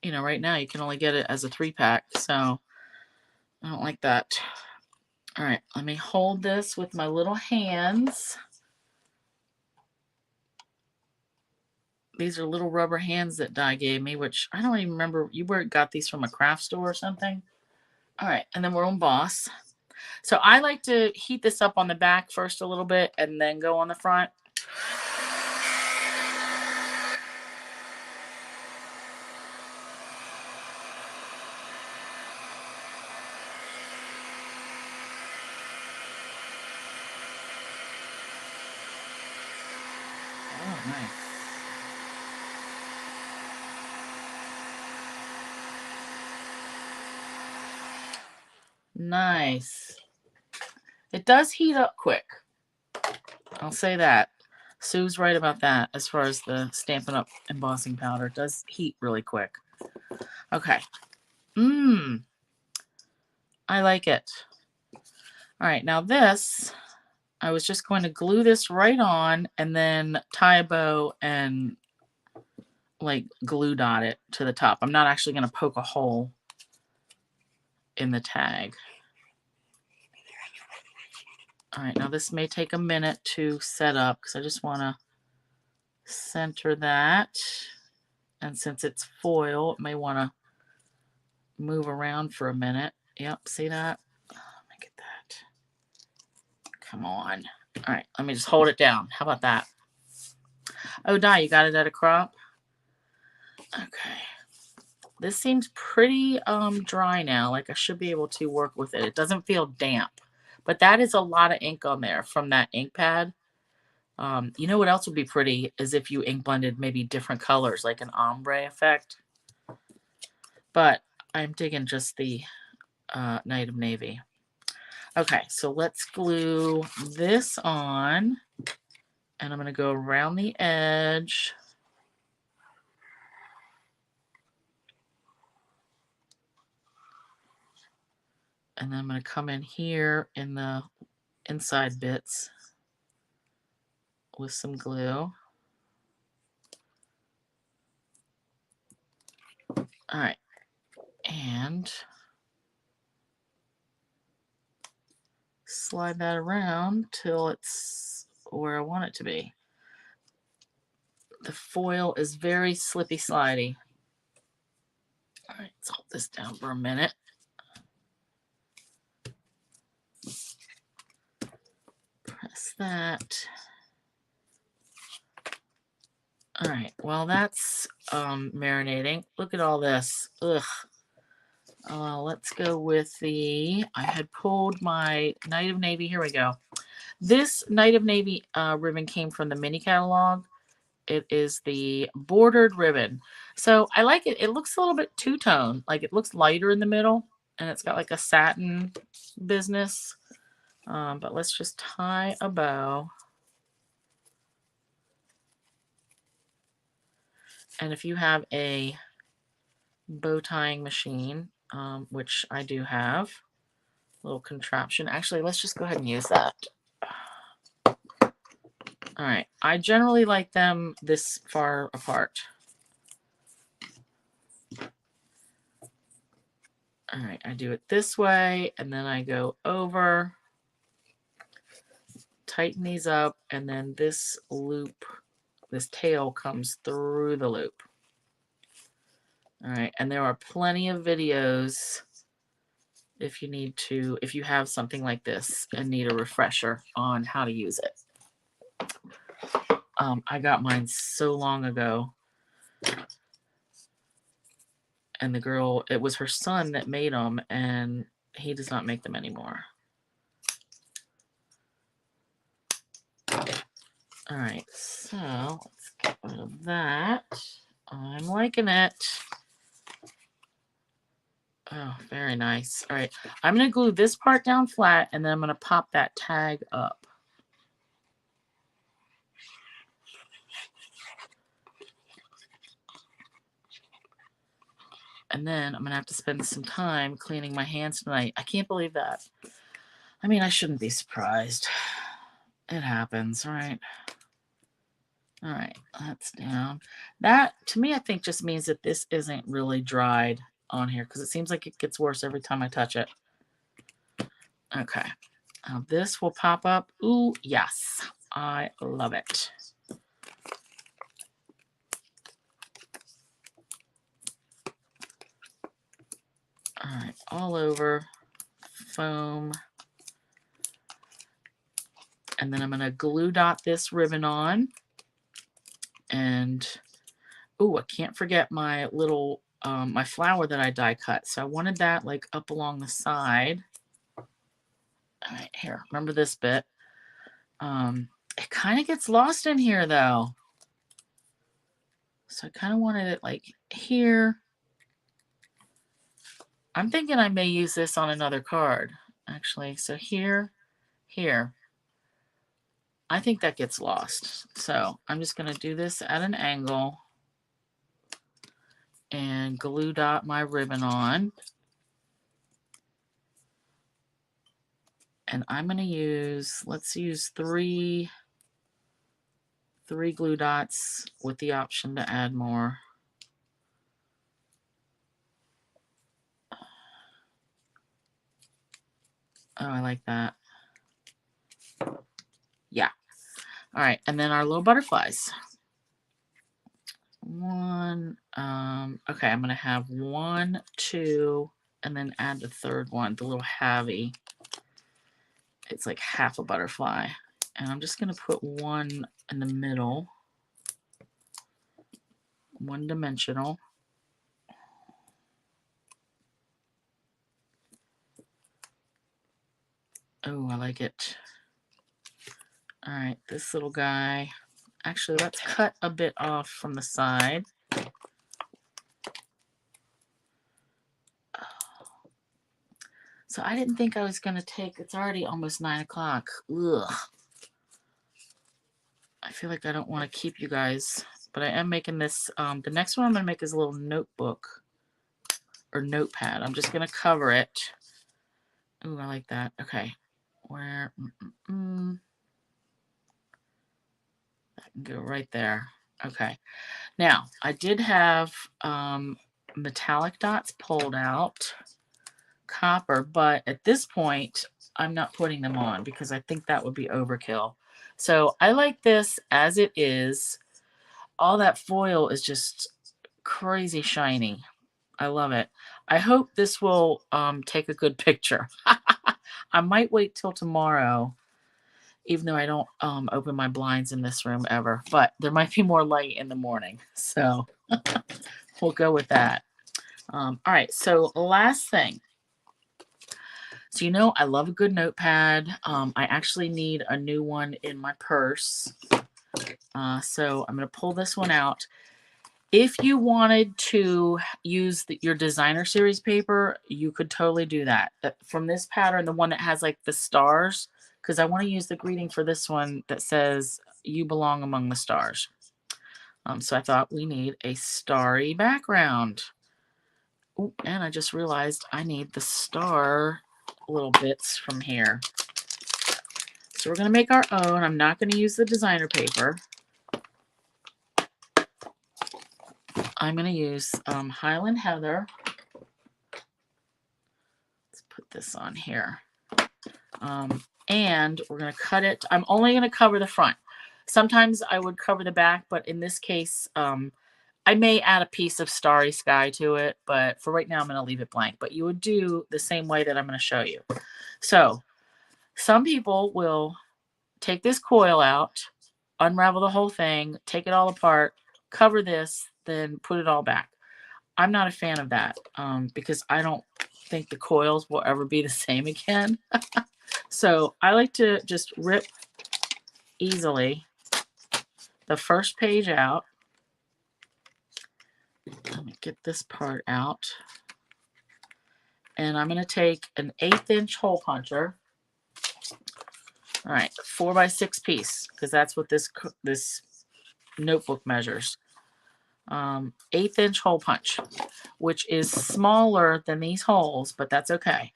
S1: right now you can only get it as a 3-pack, so I don't like that. All right, let me hold this with my little hands. These are little rubber hands that Di gave me, which I don't even remember. You got these from a craft store or something? All right, and then we'll emboss. So I like to heat this up on the back first a little bit and then go on the front. Oh, nice. Nice. It does heat up quick. I'll say that. Sue's right about that as far as the Stampin' Up! Embossing powder. It does heat really quick. Okay. I like it. All right, now this, I was just going to glue this right on and then tie a bow and like glue dot it to the top. I'm not actually going to poke a hole in the tag. All right, now this may take a minute to set up because I just want to center that. And since it's foil, it may want to move around for a minute. Yep, see that? Let me get that. Come on. All right, let me just hold it down. How about that? Oh, Di, you got it at a crop? Okay. This seems pretty dry now. Like I should be able to work with it. It doesn't feel damp. But that is a lot of ink on there from that ink pad. You know what else would be pretty is if you ink blended maybe different colors, like an ombre effect. But I'm digging just the Night of Navy. Okay, so let's glue this on. And I'm going to go around the edge. And then I'm going to come in here in the inside bits with some glue. All right. And slide that around till it's where I want it to be. The foil is very slippy slidey. All right, let's hold this down for a minute. Press that. All right, well that's marinating. Look at all this. Ugh. Let's go with the, I had pulled my Night of Navy. Here we go. This Night of Navy ribbon came from the mini catalog. It is the bordered ribbon. So I like it. It looks a little bit two-tone. Like it looks lighter in the middle. And it's got like a satin business. But let's just tie a bow. And if you have a bow tying machine, which I do have, little contraption. Actually, let's just go ahead and use that. All right, I generally like them this far apart. All right, I do it this way, and then I go over, tighten these up, and then this loop, this tail comes through the loop. All right, and there are plenty of videos if you need to, if you have something like this and need a refresher on how to use it. I got mine so long ago. And the girl, it was her son that made them, and he does not make them anymore. All right, so let's get rid of that. I'm liking it. Oh, very nice. All right, I'm going to glue this part down flat, and then I'm going to pop that tag up. And then I'm going to have to spend some time cleaning my hands tonight. I can't believe that. I mean, I shouldn't be surprised. It happens, right? All right, that's down. That, to me, I think just means that this isn't really dried on here because it seems like it gets worse every time I touch it. Okay. Now this will pop up. Ooh, yes. I love it. All right, all over foam. And then I'm going to glue dot this ribbon on. And, ooh, I can't forget my little, my flower that I die cut. So I wanted that like up along the side. All right, here, remember this bit. It kind of gets lost in here though. So I kind of wanted it like here. I'm thinking I may use this on another card, actually. So here. I think that gets lost. So I'm just going to do this at an angle and glue dot my ribbon on. And I'm going to use, let's use three glue dots with the option to add more. Oh, I like that. Yeah. All right. And then our little butterflies. One, okay, I'm going to have 1, 2, and then add the third one, the little havey. It's like half a butterfly. And I'm just going to put one in the middle, one dimensional. Oh, I like it. All right, this little guy. Actually, let's cut a bit off from the side. So I didn't think I was going to take, it's already almost 9 o'clock. Ugh. I feel like I don't want to keep you guys, but I am making this. The next one I'm going to make is a little notebook or notepad. I'm just going to cover it. Ooh, I like that. Okay. Where? That can go right there. Okay. Now, I did have metallic dots pulled out, copper, but at this point, I'm not putting them on because I think that would be overkill. So I like this as it is. All that foil is just crazy shiny. I love it. I hope this will take a good picture. I might wait till tomorrow, even though I don't open my blinds in this room ever, but there might be more light in the morning. So we'll go with that. All right, so last thing. So you know I love a good notepad. I actually need a new one in my purse. So I'm going to pull this one out. If you wanted to use your designer series paper, you could totally do that. From this pattern, the one that has like the stars, because I want to use the greeting for this one that says, "You belong among the stars." So I thought we need a starry background. Ooh, and I just realized I need the star little bits from here. So we're going to make our own. I'm not going to use the designer paper. I'm going to use Highland Heather. Let's put this on here. And we're going to cut it. I'm only going to cover the front. Sometimes I would cover the back, but in this case, I may add a piece of starry sky to it, but for right now, I'm going to leave it blank. But you would do the same way that I'm going to show you. So some people will take this coil out, unravel the whole thing, take it all apart, cover this, then put it all back. I'm not a fan of that because I don't think the coils will ever be the same again. So I like to just rip easily the first page out. Let me get this part out. And I'm going to take an 1/8 inch hole puncher. All right, 4x6 piece, because that's what this notebook measures. 1/8 inch hole punch, which is smaller than these holes, but that's okay.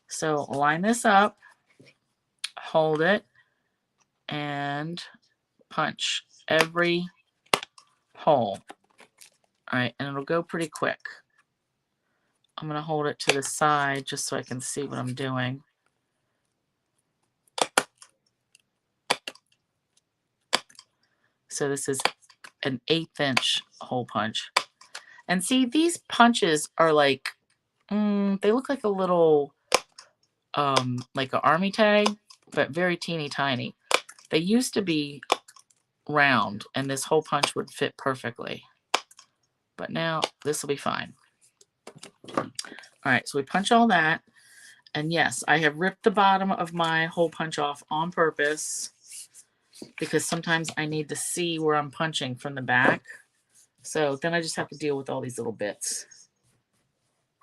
S1: So line this up, hold it, and punch every hole. All right, and it'll go pretty quick. I'm going to hold it to the side just so I can see what I'm doing. So this is an 1/8 inch hole punch. And see, these punches are like, they look like a little, like an army tag, but very teeny tiny. They used to be round, and this hole punch would fit perfectly. But now this will be fine. All right, so we punch all that. And yes, I have ripped the bottom of my hole punch off on purpose because sometimes I need to see where I'm punching from the back. So then I just have to deal with all these little bits.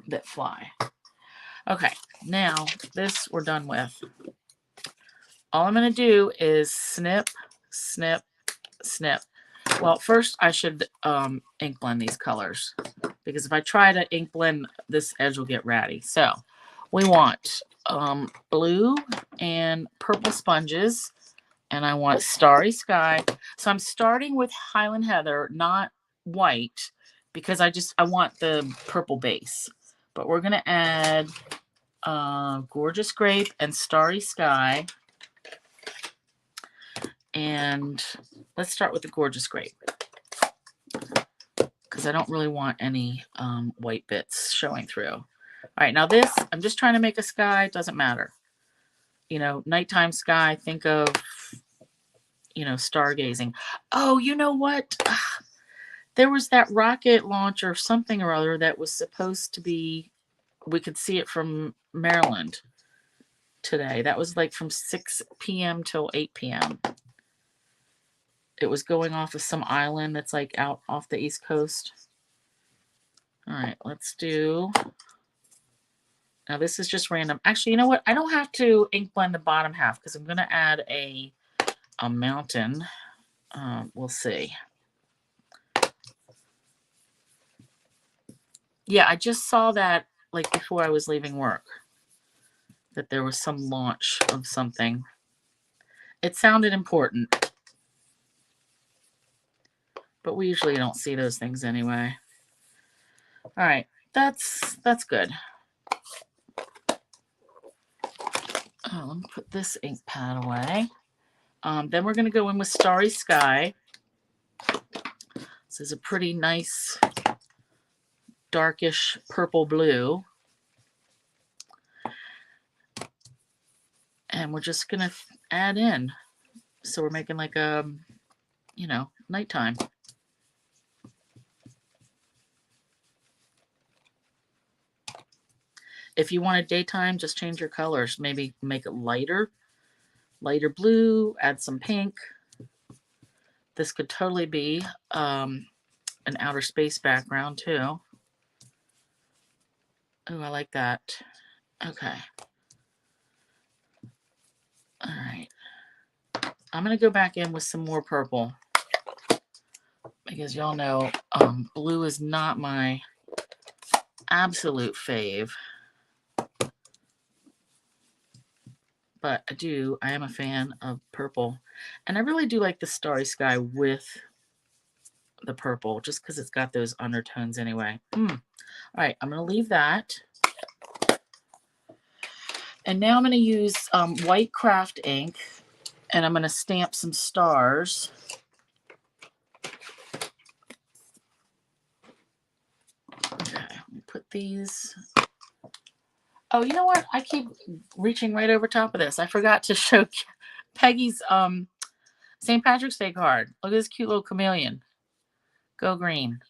S1: that fly. Okay, now this we're done with. All I'm going to do is snip, snip, snip. Well, first I should ink blend these colors, because if I try to ink blend, this edge will get ratty. So we want blue and purple sponges, and I want Starry Sky. So I'm starting with Highland Heather, not white, because I want the purple base. But we're going to add Gorgeous Grape and Starry Sky. And let's start with the Gorgeous Grape, because I don't really want any white bits showing through. All right, now this, I'm just trying to make a sky. It doesn't matter. You know, nighttime sky, think of, you know, stargazing. Oh, you know what? There was that rocket launch or something or other that was supposed to be, we could see it from Maryland today. That was like from 6 p.m. till 8 p.m. It was going off of some island that's like out off the East Coast. All right, let's do. Now this is just random. Actually, you know what? I don't have to ink blend the bottom half because I'm going to add a mountain. We'll see. Yeah, I just saw that like before I was leaving work, that there was some launch of something. It sounded important, but we usually don't see those things anyway. All right, that's good. Oh, let me put this ink pad away. Then we're going to go in with Starry Sky. This is a pretty nice darkish purple blue. And we're just going to add in. So we're making like a, you know, nighttime. If you want a daytime, just change your colors. Maybe make it lighter blue, add some pink. This could totally be an outer space background too. Oh, I like that. Okay. All right. I'm going to go back in with some more purple, because y'all know blue is not my absolute fave. But I am a fan of purple. And I really do like the Starry Sky with the purple, just because it's got those undertones anyway. All right, I'm going to leave that. And now I'm going to use white craft ink, and I'm going to stamp some stars. Okay, let me put these. Oh, you know what? I keep reaching right over top of this. I forgot to show Peggy's St. Patrick's Day card. Look at this cute little chameleon. Go green.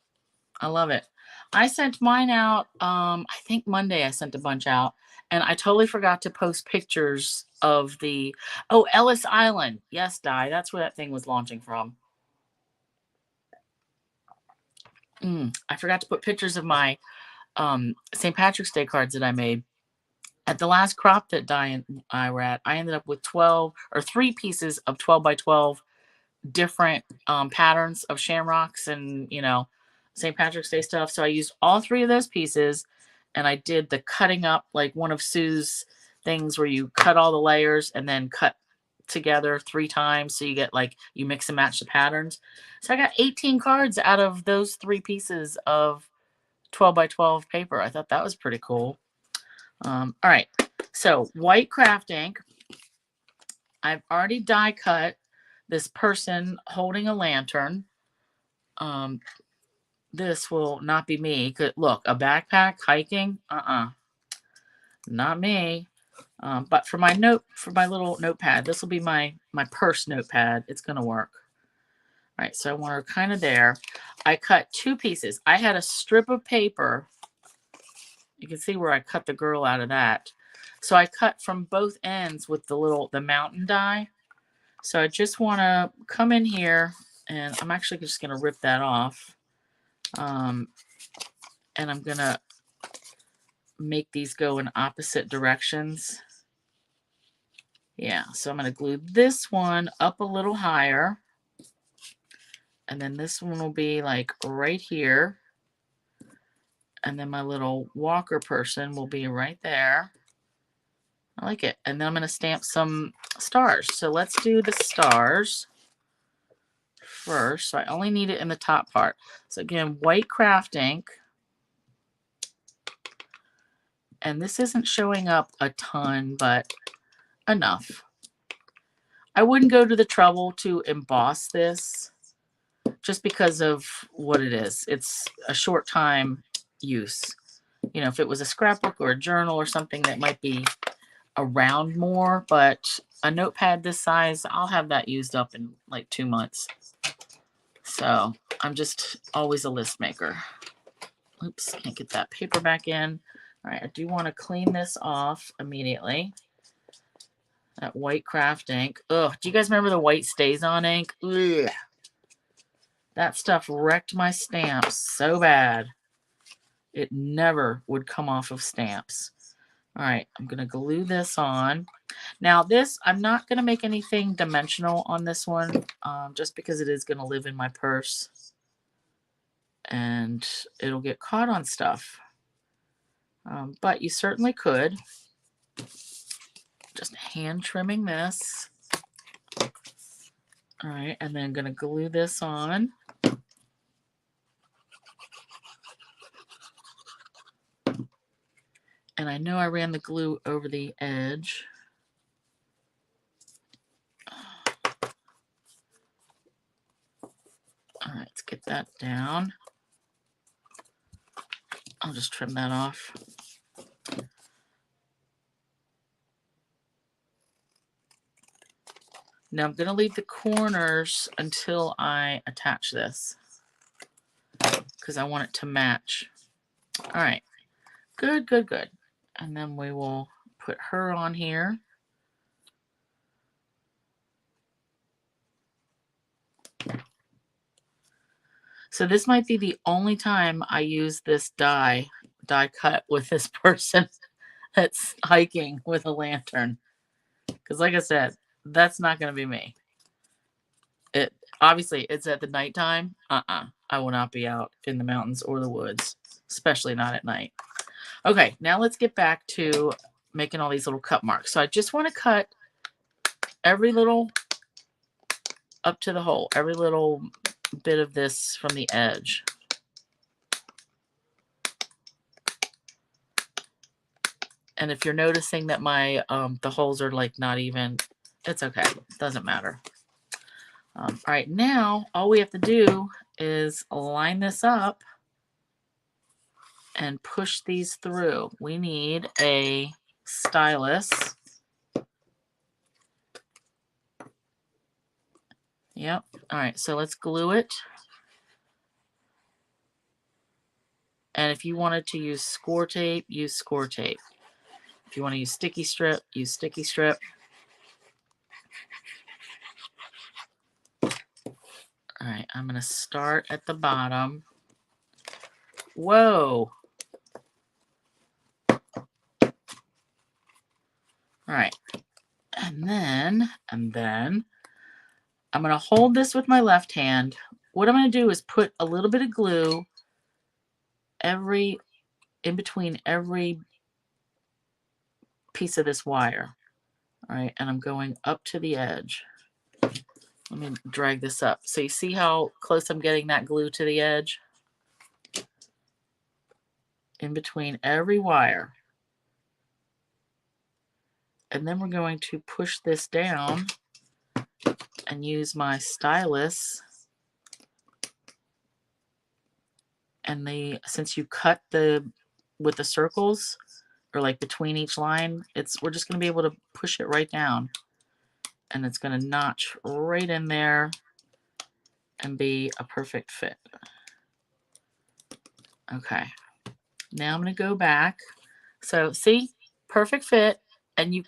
S1: I love it. I sent mine out, I think Monday I sent a bunch out, and I totally forgot to post pictures of the, oh, Ellis Island. Yes, Di, that's where that thing was launching from. I forgot to put pictures of my St. Patrick's Day cards that I made. At the last crop that Di and I were at, I ended up with 3 pieces of 12 by 12 different patterns of shamrocks and, you know, St. Patrick's Day stuff. So I used all 3 of those pieces, and I did the cutting up, like one of Sue's things where you cut all the layers and then cut together 3 times. So you get like, you mix and match the patterns. So I got 18 cards out of those 3 pieces of 12 by 12 paper. I thought that was pretty cool. All right. So white craft ink. I've already die cut this person holding a lantern. This will not be me. Look, a backpack hiking. Not me. But for my little notepad, this will be my purse notepad. It's gonna work. All right, so I want her kind of there. I cut 2 pieces. I had a strip of paper. You can see where I cut the girl out of that. So I cut from both ends with the mountain die. So I just want to come in here, and I'm actually just going to rip that off. And I'm going to make these go in opposite directions. Yeah, so I'm going to glue this one up a little higher. And then this one will be like right here. And then my little walker person will be right there. I like it. And then I'm going to stamp some stars. So let's do the stars first. So I only need it in the top part. So again, white craft ink. And this isn't showing up a ton, but enough. I wouldn't go to the trouble to emboss this just because of what it is. It's a short time use. You know, if it was a scrapbook or a journal or something that might be around more, but a notepad this size, I'll have that used up in like 2 months. So I'm just always a list maker. Oops, can't get that paper back in. All right, I do want to clean this off immediately. That white craft ink. Ugh, do you guys remember the white StazOn ink? Ugh. That stuff wrecked my stamps so bad. It never would come off of stamps. All right, I'm going to glue this on. Now this, I'm not going to make anything dimensional on this one, just because it is going to live in my purse. And it'll get caught on stuff. But you certainly could. Just hand trimming this. All right, and then I'm going to glue this on. And I know I ran the glue over the edge. All right, let's get that down. I'll just trim that off. Now I'm going to leave the corners until I attach this because I want it to match. All right, good, good, good. And then we will put her on here. So this might be the only time I use this die cut with this person that's hiking with a lantern. Because like I said, that's not going to be me. It obviously it's at the nighttime. I will not be out in the mountains or the woods, especially not at night. Okay, now let's get back to making all these little cut marks. So I just want to cut every little up to the hole, every little bit of this from the edge. And if you're noticing that my the holes are like not even, it's okay. It doesn't matter. All right, now all we have to do is line this up and push these through. We need a stylus. Yep. All right, so let's glue it. And if you wanted to use score tape, use score tape. If you want to use sticky strip, use sticky strip. All right, I'm going to start at the bottom. Whoa. All right. And then I'm going to hold this with my left hand. What I'm going to do is put a little bit of glue in between every piece of this wire. All right, and I'm going up to the edge. Let me drag this up. So you see how close I'm getting that glue to the edge? In between every wire. And then we're going to push this down and use my stylus. And since you cut with the circles, or like between each line, we're just going to be able to push it right down. And it's going to notch right in there and be a perfect fit. Okay. Now I'm going to go back. So see, perfect fit. And you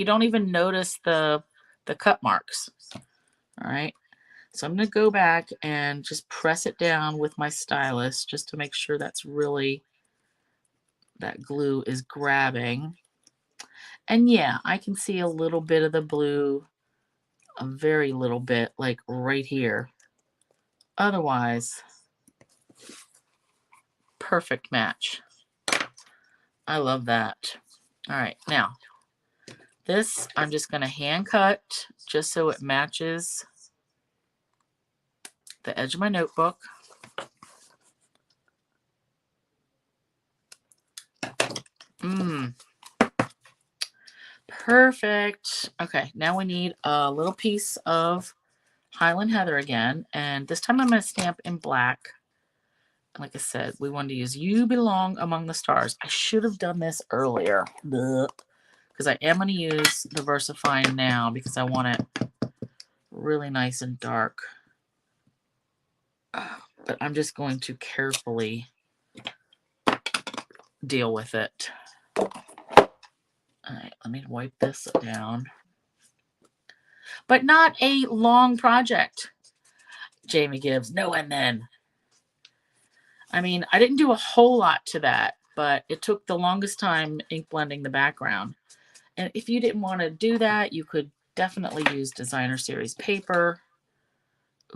S1: don't even notice the cut marks. All right. So I'm going to go back and just press it down with my stylus just to make sure that's really that glue is grabbing. And yeah, I can see a little bit of the blue, a very little bit, like right here. Otherwise, perfect match. I love that. All right, now this I'm just going to hand cut just so it matches the edge of my notebook. Perfect. Okay, now we need a little piece of Highland Heather again, and this time I'm going to stamp in black. Like I said, we wanted to use You Belong Among the Stars. I should have done this earlier, because I am going to use the VersaFine now because I want it really nice and dark. But I'm just going to carefully deal with it. All right, let me wipe this down. But not a long project, Jamie Gibbs. No, and then. I mean, I didn't do a whole lot to that, but it took the longest time ink blending the background. And if you didn't want to do that, you could definitely use designer series paper.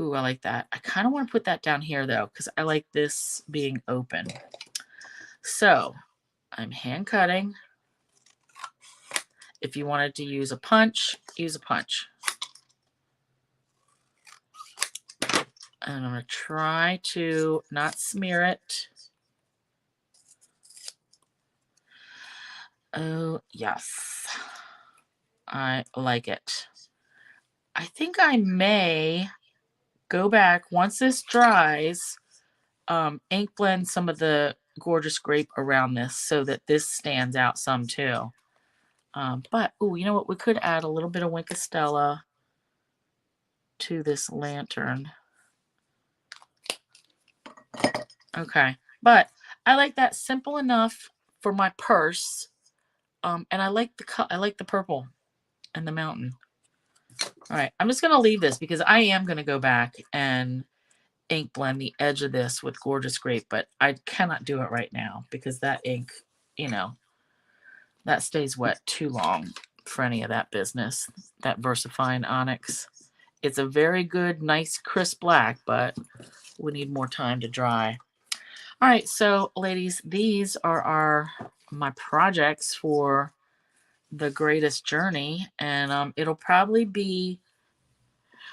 S1: Ooh, I like that. I kind of want to put that down here though, because I like this being open. So I'm hand cutting. If you wanted to use a punch, use a punch. And I'm going to try to not smear it. Oh, yes. I like it. I think I may go back once this dries, ink blend some of the gorgeous grape around this so that this stands out some too. But, oh, you know what? We could add a little bit of Wink of Stella to this lantern. Okay, but I like that simple enough for my purse. And I like the purple and the mountain. All right, I'm just going to leave this because I am going to go back and ink blend the edge of this with Gorgeous Grape, but I cannot do it right now because that ink, you know, that stays wet too long for any of that business, that VersaFine Onyx. It's a very good, nice, crisp black, but we need more time to dry. All right, so ladies, these are my projects for the Greatest Journey, and it'll probably be,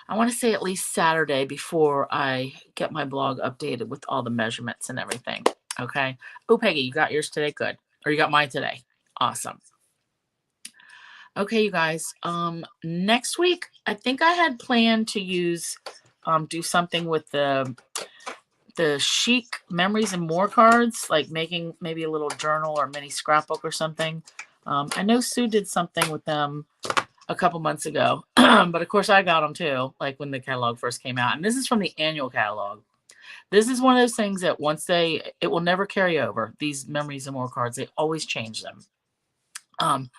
S1: I want to say at least Saturday before I get my blog updated with all the measurements and everything. Okay. Oh, Peggy, you got yours today? Good. Or you got mine today? Awesome. Okay, you guys. Next week, I think I had planned to do something with the chic Memories and More cards, like making maybe a little journal or mini scrapbook or something. I know Sue did something with them a couple months ago, but of course I got them too, like when the catalog first came out. And this is from the annual catalog. This is one of those things that it will never carry over. These Memories and More cards, they always change them.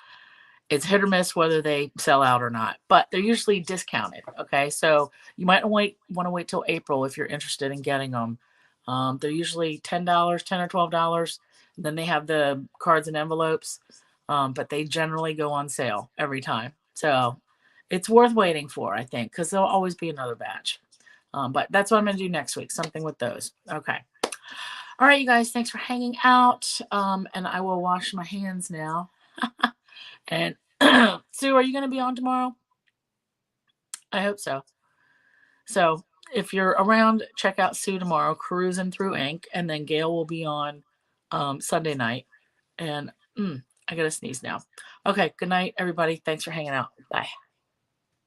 S1: It's hit or miss whether they sell out or not, but they're usually discounted. Okay, so you might want to wait till April if you're interested in getting them. They're usually $10, $10 or $12. And then they have the cards and envelopes, but they generally go on sale every time. So it's worth waiting for, I think, because there'll always be another batch. But that's what I'm going to do next week, something with those. Okay. All right, you guys, thanks for hanging out. And I will wash my hands now. And Sue, are you going to be on tomorrow? I hope so. So if you're around, check out Sue tomorrow, Cruising Through Ink. And then Gail will be on Sunday night. And I got to sneeze now. Okay, good night, everybody. Thanks for hanging out. Bye.